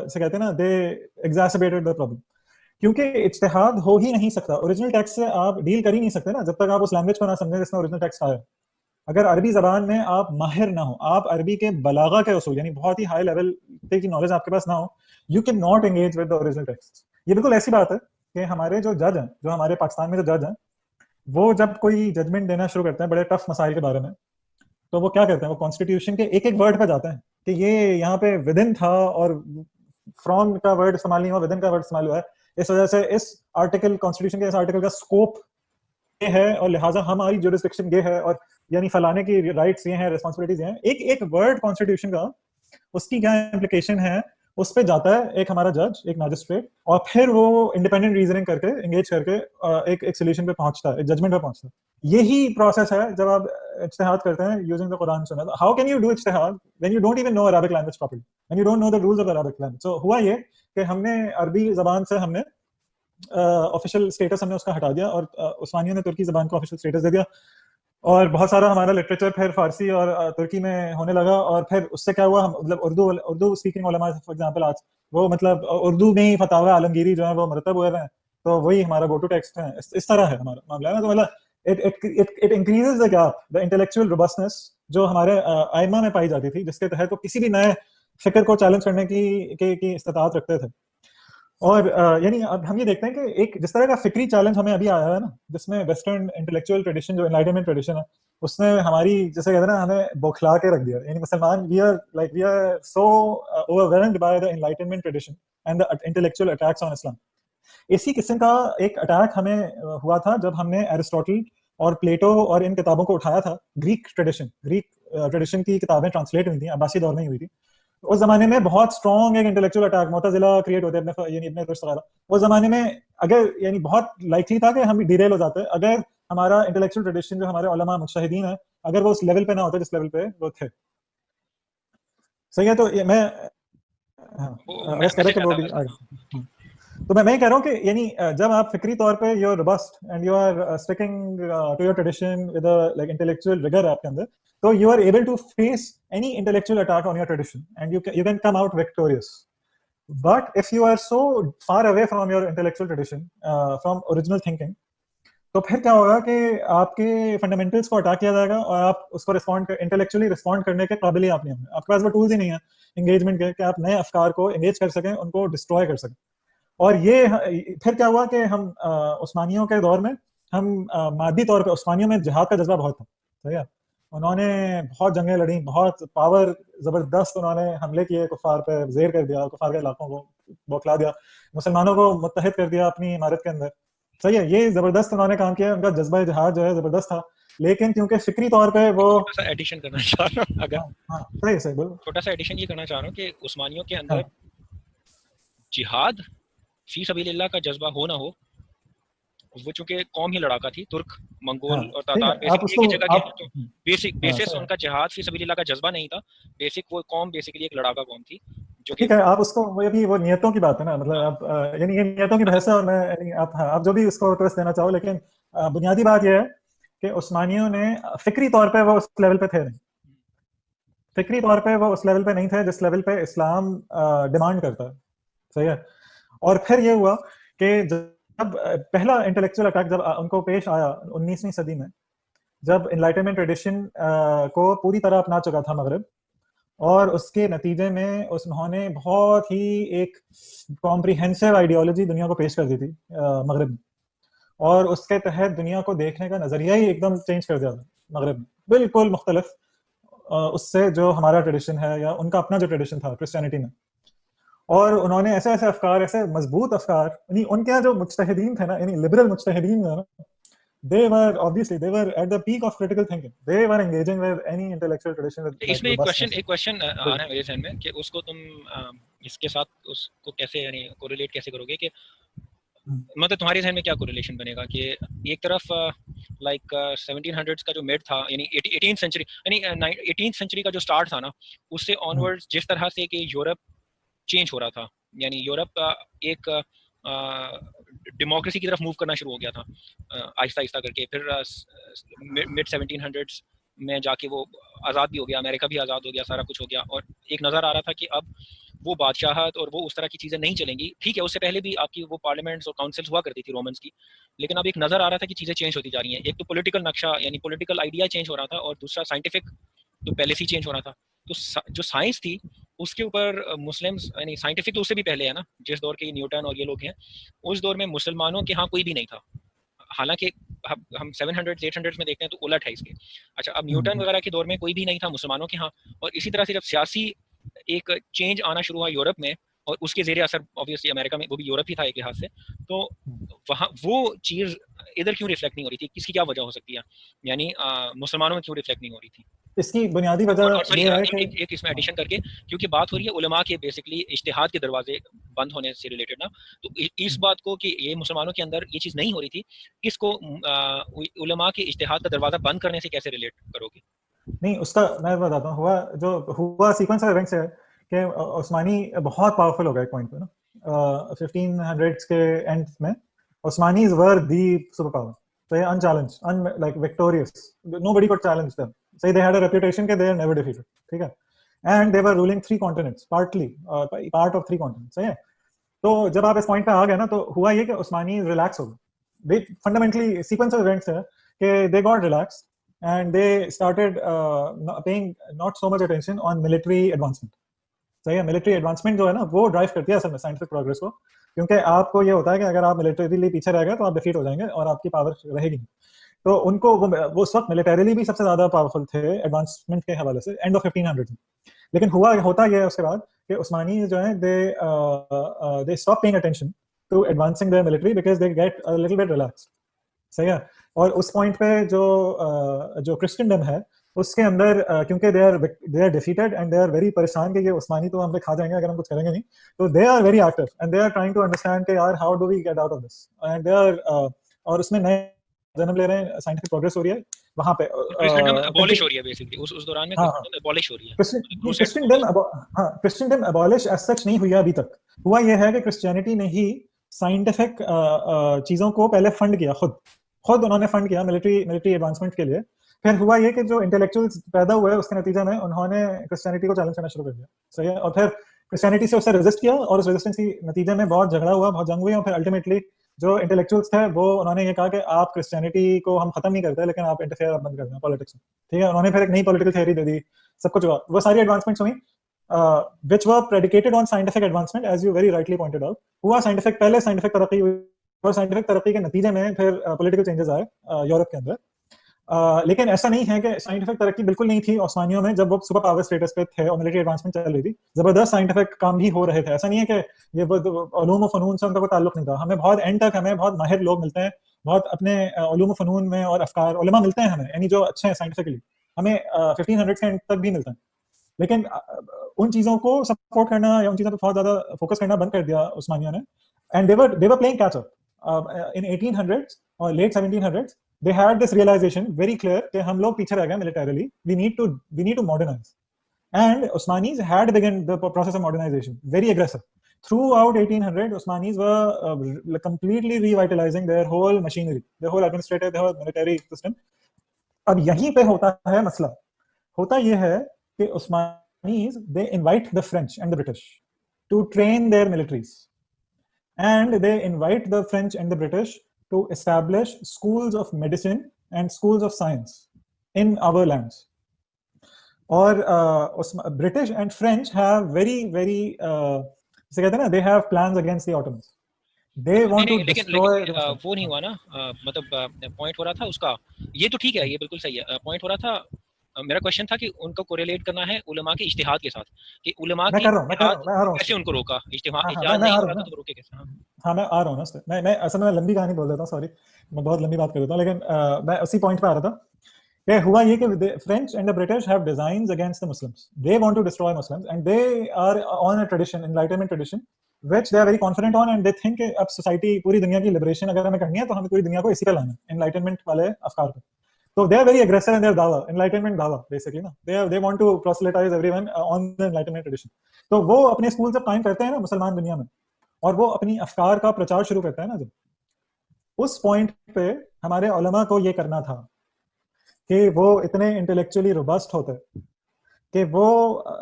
A: سے کہتے ہیں نا دے ایگزاسبیٹڈ دا پرابلم. کیونکہ اجتہاد ہو ہی نہیں سکتا, اوریجنل ٹیکسٹ سے آپ ڈیل کر ہی نہیں سکتے نا جب تک آپ اس لینگویج کو نہ سمجھیں جس میں اوریجنل ٹیکسٹ آیا. اگر عربی زبان میں آپ ماہر نہ ہو, آپ عربی کے بلاغہ کے اصول یعنی بہت ہی ہائی لیول کی نالج آپ کے پاس نہ ہو, you can not engage with the original text. یہ بالکل ایسی بات ہے کہ ہمارے جو جج ہیں, جو ہمارے پاکستان میں جو جج ہیں, وہ جب کوئی ججمنٹ دینا شروع کرتے ہیں بڑے ٹف مسائل کے بارے میں, تو وہ کیا کرتے ہیں, وہ کانسٹیٹیوشن کے ایک ورڈ پہ جاتے ہیں کہ یہ یہاں پہ ودن تھا اور فرام کا ورڈ استعمال نہیں ہوا, ودن کا ورڈ استعمال ہوا ہے, اس وجہ سے اس آرٹیکل کانسٹیٹیوشن کے اس آرٹیکل کا اسکوپ یہ ہے اور لہٰذا ہماری جورسڈکشن یہ ہے, اور یعنی فلانے کی رائٹس یہ ہیں, ریسپانسبلٹیز یہ ہیں. ایک ورڈ کانسٹیٹیوشن کا اس کی کیا امپلیکیشن ہے, اس پہ جاتا ہے ایک ہمارا جج, ایک میجسٹریٹ, اور پھر وہ انڈیپینڈنٹ ریزننگ کر کے انگیج کر کے ایک سولوشن پہ پہنچتا ہے, ایک ججمنٹ پہ پہنچتا ہے. یہی پروسیس ہے جب آپ اجتہاد کرتے ہیں یوزنگ دا قرآن سنت. ہاؤ کین یو ڈو اجتہاد when you don't even know Arabic language properly, when you don't know the rules of Arabic language? So ہوا یہ کہ ہم نے عربی زبان سے ہم نے آفیشیل اسٹیٹس ہم نے اس کا ہٹا دیا, اور عثمانیوں نے ترکی زبان کو آفیشیل اسٹیٹس دے دیا, اور بہت سارا ہمارا لٹریچر پھر فارسی اور ترکی میں ہونے لگا. اور پھر اس سے کیا ہوا, ہم مطلب اردو اسپیکنگ علماء فار ایگزامپل آج وہ مطلب اردو میں ہی فتاوی عالمگیری جو ہے وہ مرتب ہوئے ہیں, تو وہی ہمارا گو ٹو ٹیکسٹ ہے. اس طرح ہے ہمارا معاملہ ہے. تو مطلب it increases the gap, the intellectual robustness جو ہمارے ائمہ میں پائی جاتی تھی, جس کے تحت وہ کسی بھی نئے فکر کو چیلنج کرنے کی استطاعت رکھتے تھے. اور یعنی اب ہم یہ دیکھتے ہیں کہ ایک جس طرح کا فکری چیلنج ہمیں ابھی آیا ہے نا, جس میں ویسٹرن انٹلیکچوئل ٹریڈیشن جو انلائٹنمنٹ ٹریڈیشن ہے, اس نے ہماری جیسے کہتے ہیں نا ہمیں بوکھلا کے رکھ دیا. یعنی مسلمان we are so overwhelmed by the enlightenment tradition and the intellectual attacks on Islam. اسی قسم کا ایک اٹیک ہمیں ہوا تھا جب ہم نے ایرسٹوٹل اور پلیٹو اور ان کتابوں کو اٹھایا تھا. گریک ٹریڈیشن کی کتابیں ٹرانسلیٹ ہوئی تھیں, عباسی دور میں ہی ہوئی تھی. اس زمانے میں بہت اسٹرانگ ایک انٹلیکچوئل اٹیک معتزلہ کریٹ ہوتے یعنی ابن رشد وغیرہ. اس زمانے میں اگر یعنی بہت لائکلی تھا کہ ہم ڈیریل ہو جاتے اگر ہمارا انٹلیکچوئل ٹریڈیشن جو ہمارے علماء مجتہدین ہیں اگر وہ اس لیول پہ نہ ہوتے جس لیول پہ وہ تھے. صحیح ہے. تو میں تو میں کہہ رہا ہوں کہ یعنی جب آپ فکری طور پہ you are robust and you are sticking to your tradition with like intellectual rigour آپ کے اندر, تو you are able to face any intellectual attack on your tradition and you can come out victorious. But if you are so far away from your intellectual tradition, from original thinking, تو پھر کیا ہوگا کہ آپ کے fundamentals کو attack کیا جائے گا اور آپ اس کو انٹلیکچولی رسپونڈ کرنے کے قابل ہی آپ نہیں ہوں گے. آپ کے پاس وہ ٹولز ہی نہیں ہیں انگیجمنٹ کے کہ آپ نئے افکار کو انگیج کر سکیں, ان کو ڈسٹروائے کر سکیں. اور یہ پھر کیا ہوا کہ ہم عثمانیوں کے دور میں ہم مادی طور پہ عثمانیوں میں جہاد کا جذبہ بہت تھا. صحیح ہے. انہوں نے بہت جنگیں لڑیں, بہت پاور زبردست انہوں نے حملے کیے, کفار پہ زیر کر دیا, کفار کے علاقوں کو بوکھلا دیا, مسلمانوں کو متحد کر دیا اپنی عمارت کے اندر. صحیح ہے. یہ زبردست انہوں نے کام کیا, ان کا جذبہ جہاد جو ہے زبردست تھا. لیکن کیونکہ فکری طور پہ وہ
B: چھوٹا سا ایڈیشن کرنا چاہ رہا ہوں, اگر
A: صحیح بولو,
B: چھوٹا سا ایڈیشن یہ کرنا چاہ رہا ہوں کہ عثمانیوں کے اندر جہاد فی سبیل اللہ کا جذبہ ہو نہ ہو, وہ چونکہ قوم ہی لڑاکا تھی, ترک, منگول اور تاتار بیسک جگہ کے, بیسک بیسس ان کا جہاد فی سبیل اللہ کا جذبہ نہیں تھا. بیسک وہ قوم بیسکلی ایک لڑاکا قوم تھی جو کہ
A: ٹھیک ہے. آپ اس کو وہ نیتوں کی بات ہے نا, مطلب آپ یعنی یہ نیتوں کی بحث ہے, اور میں آپ جو بھی اس کو ٹویسٹ دینا چاہو, لیکن بنیادی بات یہ ہے کہ عثمانیوں نے فکری طور پہ وہ اس لیول پہ تھے نہیں. فکری طور پہ وہ اس لیول پہ نہیں تھے جس لیول پہ اسلام ڈیمانڈ کرتا ہے. صحیح ہے. اور پھر یہ ہوا کہ جب پہلا انٹلیکچوئل اٹیک جب ان کو پیش آیا 19ویں صدی میں, جب انلائٹنمنٹ ٹریڈیشن کو پوری طرح اپنا چکا تھا مغرب, اور اس کے نتیجے میں انہوں نے بہت ہی ایک کمپریہنسو آئیڈیالوجی دنیا کو پیش کر دی تھی مغرب میں, اور اس کے تحت دنیا کو دیکھنے کا نظریہ ہی ایک دم چینج کر دیا تھا مغرب میں, بالکل مختلف اس سے جو ہمارا ٹریڈیشن ہے یا ان کا اپنا جو ٹریڈیشن تھا کرسچینٹی میں. اور انہوں نے ایسے افکار, ایسے مضبوط افکار, یعنی ان کے جو مجتہدین تھے نا, یعنی لبرل مجتہدین تھے نا, they were obviously they were at the peak of critical thinking. They were engaging with any intellectual tradition.
B: اس میں ایک کوشچن آ رہا ہے میرے ذہن میں کہ اس کو تم اس کے ساتھ اس کو کیسے یعنی کوریلیٹ کیسے کرو گے, کہ مطلب تمہارے ذہن میں کیا کوریلیشن بنے گا کہ ایک طرف لائک 1700s کا جو مڈ تھا, یعنی 18th سینچری, یعنی 18th سینچری کا جو سٹارٹ تھا نا, اس سے آنورڈ جس طرح سے کہ یورپ چینج ہو رہا تھا, یعنی یورپ ایک ڈیموکریسی کی طرف موو کرنا شروع ہو گیا تھا آہستہ آہستہ کر کے. پھر مڈ 1700s میں جا کے وہ آزاد بھی ہو گیا, امریکہ بھی آزاد ہو گیا, سارا کچھ ہو گیا, اور ایک نظر آ رہا تھا کہ اب وہ بادشاہت اور وہ اس طرح کی چیزیں نہیں چلیں گی. ٹھیک ہے, اس سے پہلے بھی آپ کی وہ پارلیمنٹس اور کاؤنسلس ہوا کرتی تھی رومنس کی, لیکن اب ایک نظر آ رہا تھا کہ چیزیں چینج ہوتی جا رہی ہیں. ایک تو پولیٹیکل نقشہ یعنی پولیٹیکل آئیڈیا چینج ہو رہا تھا, اور دوسرا سائنٹیفک جو پالیسی چینج ہو رہا تھا. تو جو سائنس تھی اس کے اوپر مسلمس, یعنی سائنٹیفک تو اس سے بھی پہلے ہے نا, جس دور کے نیوٹن اور یہ لوگ ہیں, اس دور میں مسلمانوں کے ہاں کوئی بھی نہیں تھا. حالانکہ ہم 700 800 میں دیکھتے ہیں تو الٹ ہے اس کے. اچھا, اب نیوٹن وغیرہ کے دور میں کوئی بھی نہیں تھا مسلمانوں کے ہاں, اور اسی طرح سے جب سیاسی ایک چینج آنا شروع ہوا یورپ میں اور اس کے زیر اثر obviously امریکہ میں, وہ بھی یورپ ہی تھا ایک لحاظ سے, تو وہاں وہ چیز ادھر کیوں ریفلیکٹ نہیں ہو رہی تھی, کس کی کیا وجہ ہو سکتی ہے, یعنی مسلمانوں میں کیوں ریفلیکٹ نہیں ہو رہی تھی؟
A: اس کی بنیادی وجہ یہ ہے کہ
B: ایک اس میں ایڈیشن کر کے, کیونکہ بات ہو رہی ہے علماء کے بیسکلی اجتہاد کے دروازے بند ہونے سے ریلیٹڈ نا, تو اس بات کو کہ یہ مسلمانوں کے اندر یہ چیز نہیں ہو رہی تھی, اس کو علماء کے اجتہاد کا دروازہ بند کرنے سے کیسے ریلیٹ کرو گے؟
A: نہیں, اس کا میں بتاتا ہوں, ہوا سیکوینس آف ایونٹس ہے کہ عثمانی بہت پاورفل ہو گئے ایک پوائنٹ پہ نا, 1500s کے اینڈ میں عثمانیز were the super power, so they unchallenged, like victorious, nobody could challenge them. So they had a reputation that they are never defeated, ٹھیک ہے, and they were ruling 3 continents, part of 3 continents, صحیح ہے. تو جب آپ اس point پہ آ گئے نا تو ہوا یہ کہ عثمانی ریلیکس ہو گئے, فنڈامنٹلی سیکوینس آف ایونٹس ہے کہ they got relaxed and they started paying not so much attention on military advancement. صحیح ہے, ملٹری ایڈوانسمنٹ جو ہے نا وہ ڈرائیو کرتی ہے اصل میں سائنٹیفک پروگریس کو, کیونکہ آپ کو یہ ہوتا ہے کہ اگر آپ ملٹریلی پیچھے رہ گئے تو آپ ڈیفیٹ ہو جائیں گے اور آپ کی پاور رہے گی. تو ان کو وہ اس وقت ملٹریلی بھی سب سے زیادہ پاورفل تھے ایڈوانسمنٹ کے حوالے سے اینڈ آف 1500. لیکن ہوتا یہ ہے اس کے بعد کہ عثمانی جو ہیں they stop paying attention to advancing their military because they get a little bit relaxed. صحیح ہے. اور اس پوائنٹ پہ جو کرسچنڈم ہے اس کے اندر کیونکہ they are defeated and they are very پریشان کہ یہ عثمانی تو ہم پہ کھا جائیں گے اگر ہم کچھ کریں گے نہیں, تو they are very active and they are trying to understand کہ یار how do we get out of this, and they are اور اس میں نئے جنم لے رہے ہیں, سائنٹیفک پروگریس ہو رہی ہے وہاں پہ,
B: abolish ہو رہی ہے بیسیکلی اس دوران میں abolish ہو رہی ہے.
A: کرسچنڈم abolish as such نہیں ہوئی ابھی تک. ہوا یہ ہے کہ کرسچینٹی نے ہی سائنٹیفک چیزوں کو پہلے فنڈ کیا, خود انہوں نے فنڈ کیا ملٹری ایڈوانسمنٹ کے لیے. پھر ہوا یہ کہ جو انٹلیکچوئلز پیدا ہوئے اس کے نتیجے میں انہوں نے کرسچینٹی کو چیلنج کرنا شروع کر دیا, صحیح ہے, اور پھر کرسچینٹی سے اسے ریزسٹ کیا اور اس ریزسٹنس کے نتیجے میں بہت جھگڑا ہوا, بہت جنگ ہوئی, اور پھر الٹیمیٹلی جو انٹلیکچوئلز تھے وہ انہوں نے یہ کہا کہ آپ کرسچینٹی کو ہم ختم نہیں کرتے لیکن آپ انٹرفیئر بند کر دیں پالیٹکس میں, ٹھیک ہے. انہوں نے پھر ایک نئی پولیٹیکل تھیوری دے دی, سب کچھ ہوا, وہ ساری ایڈوانسمنٹس ہوئیں which were predicated on scientific advancement as you very rightly pointed out. ہوا سائنٹیفک, پہلے سائنٹیفک ترقی ہوئی اور سائنٹیفک ترقی کے نتیجے میں پھر پولیٹیکل چینجز آئے یورپ کے اندر. لیکن ایسا نہیں ہے کہ سائنٹیفک ترقی بالکل نہیں تھی عثمانیوں میں جب وہ سپر پاور اسٹیٹس پہ تھے اور ملٹری ایڈوانسمنٹ چل رہی تھی, زبردست سائنٹیفک کام بھی ہو رہے تھے. ایسا نہیں ہے کہ یہ علوم و فنون سے ان کا کوئی تعلق نہیں تھا. ہمیں بہت اینڈ تک ہمیں بہت ماہر لوگ ملتے ہیں, بہت اپنے علوم و فنون میں اور افکار علماء ملتے ہیں ہمیں, یعنی جو اچھے ہیں سائنٹیفکلی, ہمیں 1500 کے اینڈ تک بھی ملتے ہیں. لیکن ان چیزوں کو سپورٹ کرنا یا ان چیزوں پہ بہت زیادہ فوکس کرنا بند کر دیا عثمانیوں نے. And they were playing catch up. In 1800s or late 1700s they had this realization very clear کہ ہم لوگ پیچھے رہ گئے militarily, we need to modernize. And Osmanis had begun the process of modernization, very aggressive. Throughout 1800 Osmanis were completely revitalizing their whole machinery, their whole administrative, their whole military system. اب یہیں پہ ہوتا ہے مسئلہ. ہوتا یہ ہے کہ Osmanis they invite the French and the British to train their militaries. And they invite the French and the British to establish schools of medicine and schools of science in our lands. Or British and French have very they have plans against the Ottomans. They want to destroy.
B: وہ نہیں ہوا نا, مطلب point ہو رہا تھا اس کا, یہ تو ٹھیک ہے, یہ بالکل صحیح ہے. پوائنٹ ہو رہا تھا, میرا کوشچن تھا کہ ان کو کوریلیٹ کرنا ہے علماء کے اجتہاد کے ساتھ, کہ علماء کی کیسے ان کو روکا, اجتہاد نہیں ہو رہا تو روکے کیسے.
A: ہاں میں آ رہا ہوں نا, میں اصل میں لمبی کہانی بول دیتا ہوں, سوری میں بہت لمبی بات کر دیتا ہوں, لیکن میں اسی پوائنٹ پہ آ رہا تھا کہ ہوا یہ کہ French and the British have designs against the Muslims. They want to destroy Muslims and they are on a tradition, enlightenment tradition, which they are very confident on, and they think کہ اب society پوری دنیا کی liberation اگر ہمیں کرنی ہے تو ہمیں پوری دنیا کو اسی پہ لانا ہے, enlightenment والے افکار پہ. So they are very aggressive in their dawah, enlightenment dawah basically na. They want to proselytize everyone on the enlightenment tradition. تو وہ اپنے اسکول جب قائم کرتے ہیں نا مسلمان دنیا میں, اور وہ اپنی افکار کا پرچار شروع کرتا ہے نا, جب اس پوائنٹ پہ ہمارے علماء کو یہ کرنا تھا کہ وہ اتنے انٹلیکچولی روبسٹ ہوتے کہ وہ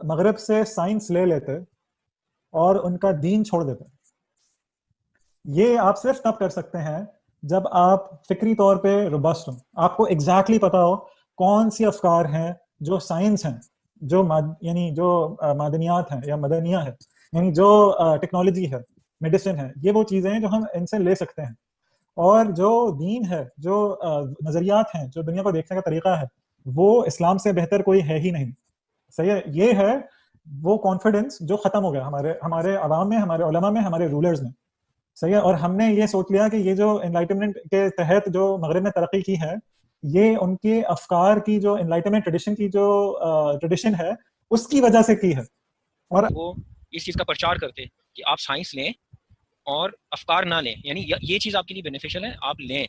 A: مغرب سے سائنس لے لیتے اور ان کا دین چھوڑ دیتے. یہ آپ صرف تب کر سکتے ہیں جب آپ فکری طور پہ روبسٹ ہوں, آپ کو ایگزیکٹلی پتا ہو کون سی افکار ہیں جو سائنس ہیں, جو یعنی جو معدنیات ہیں یا مدنیہ ہے, یعنی جو ٹیکنالوجی ہے, میڈیسن ہے, یہ وہ چیزیں ہیں جو ہم ان سے لے سکتے ہیں. اور جو دین ہے, جو نظریات ہیں, جو دنیا کو دیکھنے کا طریقہ ہے, وہ اسلام سے بہتر کوئی ہے ہی نہیں. صحیح ہے, یہ ہے وہ کانفیڈنس جو ختم ہو گیا ہمارے عوام میں, ہمارے علماء میں, ہمارے رولرز میں, صحیح ہے. اور ہم نے یہ سوچ لیا کہ یہ جو انلائٹمنٹ کے تحت جو مغرب میں ترقی کی ہے, یہ ان کے افکار کی جو انلائٹمنٹ ٹریڈیشن کی جو ٹریڈیشن ہے اس کی وجہ سے کی ہے. اور
B: وہ اس چیز کا پرچار کرتے کہ آپ سائنس لیں اور افکار نہ لیں, یعنی یہ چیز آپ کے لیے بینیفیشل ہے, آپ لیں.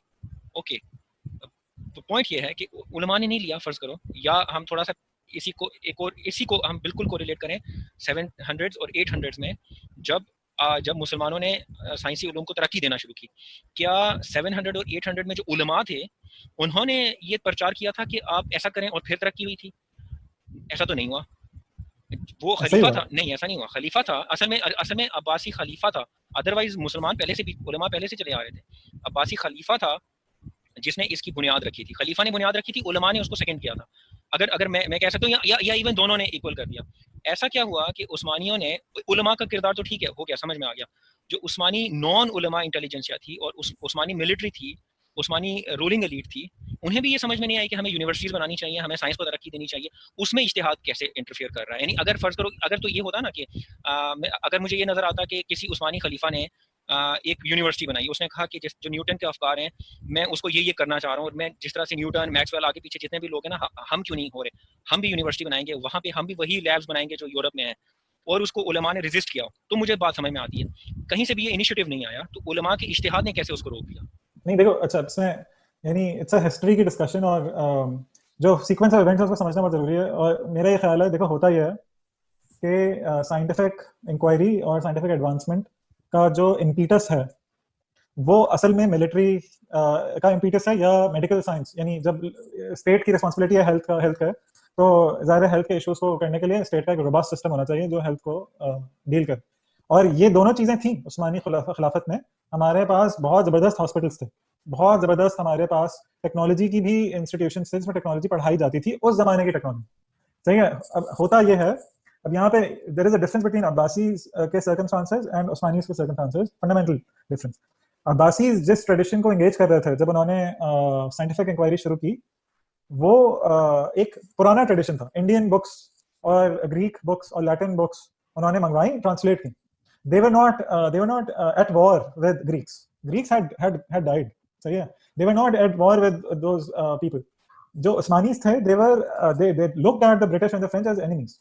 B: اوکے, تو پوائنٹ یہ ہے کہ علماء نے نہیں لیا, فرض کرو, یا ہم تھوڑا سا اسی کو ہم بالکل کوریلیٹ کریں 700s اور 800s میں, جب مسلمانوں نے سائنسی علوم کو ترقی دینا شروع کی, کیا 700 اور 800 میں جو علماء تھے انہوں نے یہ پرچار کیا تھا کہ آپ ایسا کریں اور پھر ترقی ہوئی تھی؟ ایسا تو نہیں ہوا. وہ خلیفہ تھا, نہیں ایسا نہیں ہوا, خلیفہ تھا اصل میں عباسی خلیفہ تھا, ادروائز مسلمان پہلے سے بھی, علماء پہلے سے چلے آ رہے تھے. عباسی خلیفہ تھا جس نے اس کی بنیاد رکھی تھی, خلیفہ نے بنیاد رکھی تھی, علماء نے اس کو سیکنڈ کیا تھا. اگر میں کہہ سکتا ہوں یا ایون دونوں نے ایکول کر دیا. ایسا کیا ہوا کہ عثمانیوں نے, علماء کا کردار تو ٹھیک ہے ہو گیا, سمجھ میں آ گیا, جو عثمانی نان علماء انٹیلیجنسیا تھی اور عثمانی ملٹری تھی, عثمانی رولنگ ایلیٹ تھی, انہیں بھی یہ سمجھ میں نہیں آئی کہ ہمیں یونیورسٹیز بنانی چاہیے, ہمیں سائنس کو ترقی دینی چاہیے. اس میں اجتہاد کیسے انٹرفیئر کر رہا ہے؟ یعنی اگر فرض کرو, اگر تو یہ ہوتا نا کہ اگر مجھے یہ نظر آتا کہ کسی عثمانی خلیفہ نے ایک یونیورسٹی بنائی, اس نے کہا کہ جو نیوٹن کے افکار ہیں میں اس کو یہ کرنا چاہ رہا ہوں, اور میں جس طرح سے نیوٹن, میکسویل, آگے پیچھے جتنے بھی لوگ ہیں نا, ہم کیوں نہیں ہو رہے, ہم بھی یونیورسٹی بنائیں گے, وہاں پہ ہم بھی وہی لیبس بنائیں گے جو یورپ میں ہیں, اور اس کو علماء نے ریزسٹ کیا, تو مجھے بات سمجھ میں آتی ہے. کہیں سے بھی یہ انیشیٹو نہیں آیا, تو علماء کے اجتہاد نے کیسے اس کو روک دیا؟
A: نہیں دیکھو, اچھا اس میں یعنی اٹس اے ہسٹری کی ڈسکشن, اور جو سیکوینس آف ایونٹس ہے اس کو سمجھنا بہت ضروری ہے. اور میرا یہ خیال ہے, دیکھو ہوتا یہ ہے کہ سائنٹیفک انکوائری اور سائنٹیفک ایڈوانسمنٹ کا جو امپیٹس ہے وہ اصل میں ملٹری کا امپیٹس ہے یا میڈیکل سائنس. یعنی جب اسٹیٹ کی رسپانسبلٹی ہے ہیلتھ کا, تو ظاہر ہیلتھ کے ایشوز کو کرنے کے لیے اسٹیٹ کا ایک روبسٹ سسٹم ہونا چاہیے جو ہیلتھ کو ڈیل کرے. اور یہ دونوں چیزیں تھیں عثمانی خلافت میں. ہمارے پاس بہت زبردست ہاسپٹلس تھے, بہت زبردست ہمارے پاس ٹیکنالوجی کی بھی انسٹیٹیوشنس تھے جس میں ٹیکنالوجی پڑھائی جاتی تھی, اس زمانے کی ٹیکنالوجی, صحیح ہے. اب ہوتا یہ ہے, اب یہاں پہ دیر از اے ڈفرنس بٹوین عباسیز کے سرکمسٹانسز اینڈ عثمانیز کے سرکمسٹانسز, فنڈامنٹل ڈفرنس. عباسیز جس ٹریڈیشن کو انگیج کر رہے تھے جب انہوں نے سائنٹیفک انکوائری شروع کی, وہ ایک پرانا ٹریڈیشن تھا. انڈین بکس اور گریک بکس اور لیٹن بکس انہوں نے منگوائی, ٹرانسلیٹ کی. They were not at war with Greeks. Greeks had died. صحیح ہے. They were not at war with those people. جو عثمانیز تھے, they looked at the British and the French as enemies.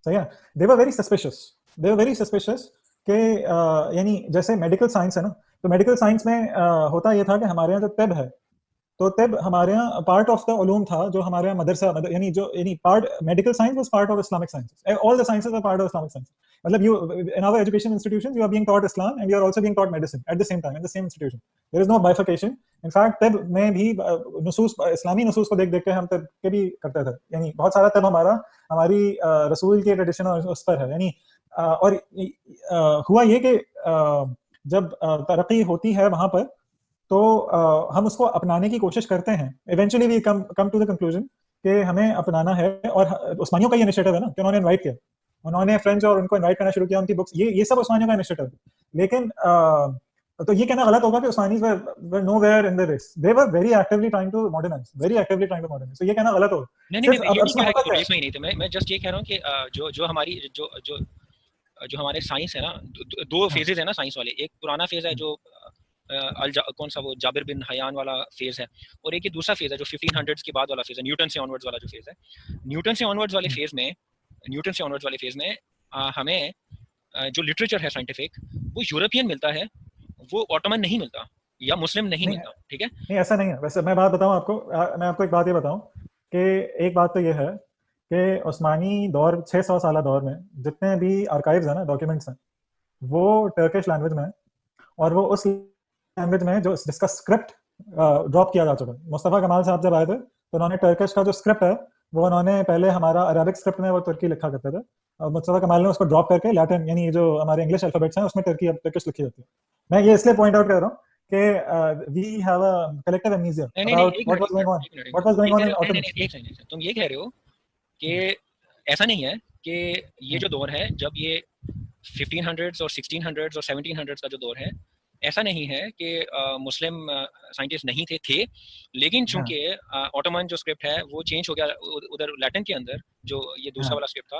A: صحیح ہے. They were very suspicious کہ یعنی جیسے medical science ہے نا, تو میڈیکل سائنس میں ہوتا یہ تھا کہ ہمارے یہاں جو طب ہے, تو طب ہمارے یہاں پارٹ آف دا علوم تھا جو ہمارے یہاں مدرسہ, یعنی part medical science was part of Islamic sciences. All the sciences are part of Islamic science. مطلب you in our education institutions you are being taught Islam and you are also being taught medicine at the same time in the same institution. There is no bifurcation. In fact طب میں بھی نصوص, اسلامی نصوص کو دیکھ کے ہم طب کے بھی کرتے تھے. یعنی بہت سارا طب ہماری رسول کے ٹریڈیشن اور اس پر ہے. یعنی اور ہوا یہ کہ جب ترقی ہوتی ہے وہاں پر, تو ہم اس کو اپنانے کی کوشش کرتے ہیں. Eventually we come to the conclusion کہ ہمیں اپنانا ہے. اور عثمانیوں کا یہ انیشیٹو ہے نا کہ انہوں نے انوائٹ کیا, انہوں نے فرینچ اور ان کو انوائٹ کرنا شروع کیا, ان کی بکس, یہ سب عثمانیوں کا انیشیٹو ہے. لیکن تو یہ کہنا غلط ہوگا کہ عثمانیز were nowhere in the race. They were very actively trying to modernize. So یہ کہنا غلط ہوگا.
B: نہیں, میں جسٹ یہ کہہ رہا ہوں کہ جو ہماری جو ہمارے سائنس ہے نا, دو فیزز ہیں نا سائنس والے. ایک پرانا فیز ہے جو کون سا وہ جابر بن حیان والا فیز ہے, اور ایک دوسرا فیز ہے جو 1500s کے بعد والا فیز ہے, نیوٹن سے آنورڈز والا جو فیز ہے. نیوٹن سے آنورڈز والے فیز میں ہمیں جو لٹریچر ہے سائنٹیفک, وہ یورپین ملتا ہے, وہ آٹومن نہیں ملتا یا مسلم نہیں ملتا. ٹھیک ہے,
A: نہیں ایسا نہیں ہے. ویسے میں بات بتاؤں آپ کو, میں آپ کو ایک بات یہ بتاؤں کہ ایک بات تو یہ ہے کہ عثمانی دور 600 سالہ دور میں جتنے بھی آرکائیوز ہیں نا, ڈاکیومنٹس ہیں, وہ ٹرکش لینگویج میں, اور وہ اس لینگویج میں جس کا اسکرپٹ ڈراپ کیا جا چکا. مصطفیٰ کمال صاحب جب آئے تھے تو انہوں نے ٹرکش کا جو اسکرپٹ ہے وہ انہوں نے پہلے ہمارا عربک اسکرپٹ میں وہ ترکی لکھا کرتے تھے, اور مصطفیٰ کمال نے اس کو ڈراپ کر کے لیٹن یعنی جو ہمارے انگلش الفابیٹس ہیں اس میں ٹرکش لکھی جاتی ہے. میں یہ اس لیے پوائنٹ آؤٹ کر رہا ہوں کہ we have a collective amnesia about what was going on in autumn.
B: تم یہ کہہ رہے ہو کہ ایسا نہیں ہے کہ یہ جو دور ہے, جب یہ 1500s اور 1600s اور 1700s کا جو دور ہے, ایسا نہیں ہے کہ مسلم سائنٹسٹ نہیں تھے, لیکن چونکہ آٹومن جو اسکرپٹ ہے وہ چینج ہو گیا ادھر لیٹن کے اندر, جو یہ دوسرا والا اسکرپٹ تھا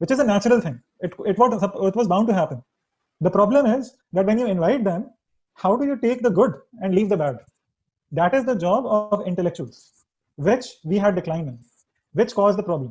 A: which is a natural thing. It was bound to happen. The problem is that when you invite them, how do you take the good and leave the bad? That is the job of intellectuals, which we had declined in, which caused the problem.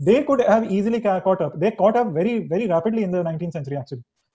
A: They could have easily caught up. They caught up very very rapidly in the 19th century actually.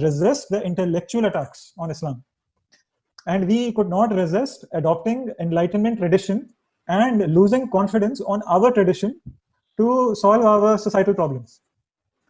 A: resist the intellectual attacks on Islam, and we could not resist adopting Enlightenment tradition and losing confidence on our tradition to solve our societal problems.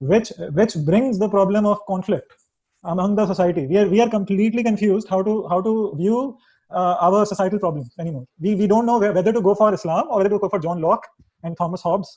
A: which brings the problem of conflict among the society. We are completely confused how to view our societal problems anymore. We don't know whether to go for Islam or whether to go for John Locke and Thomas Hobbes.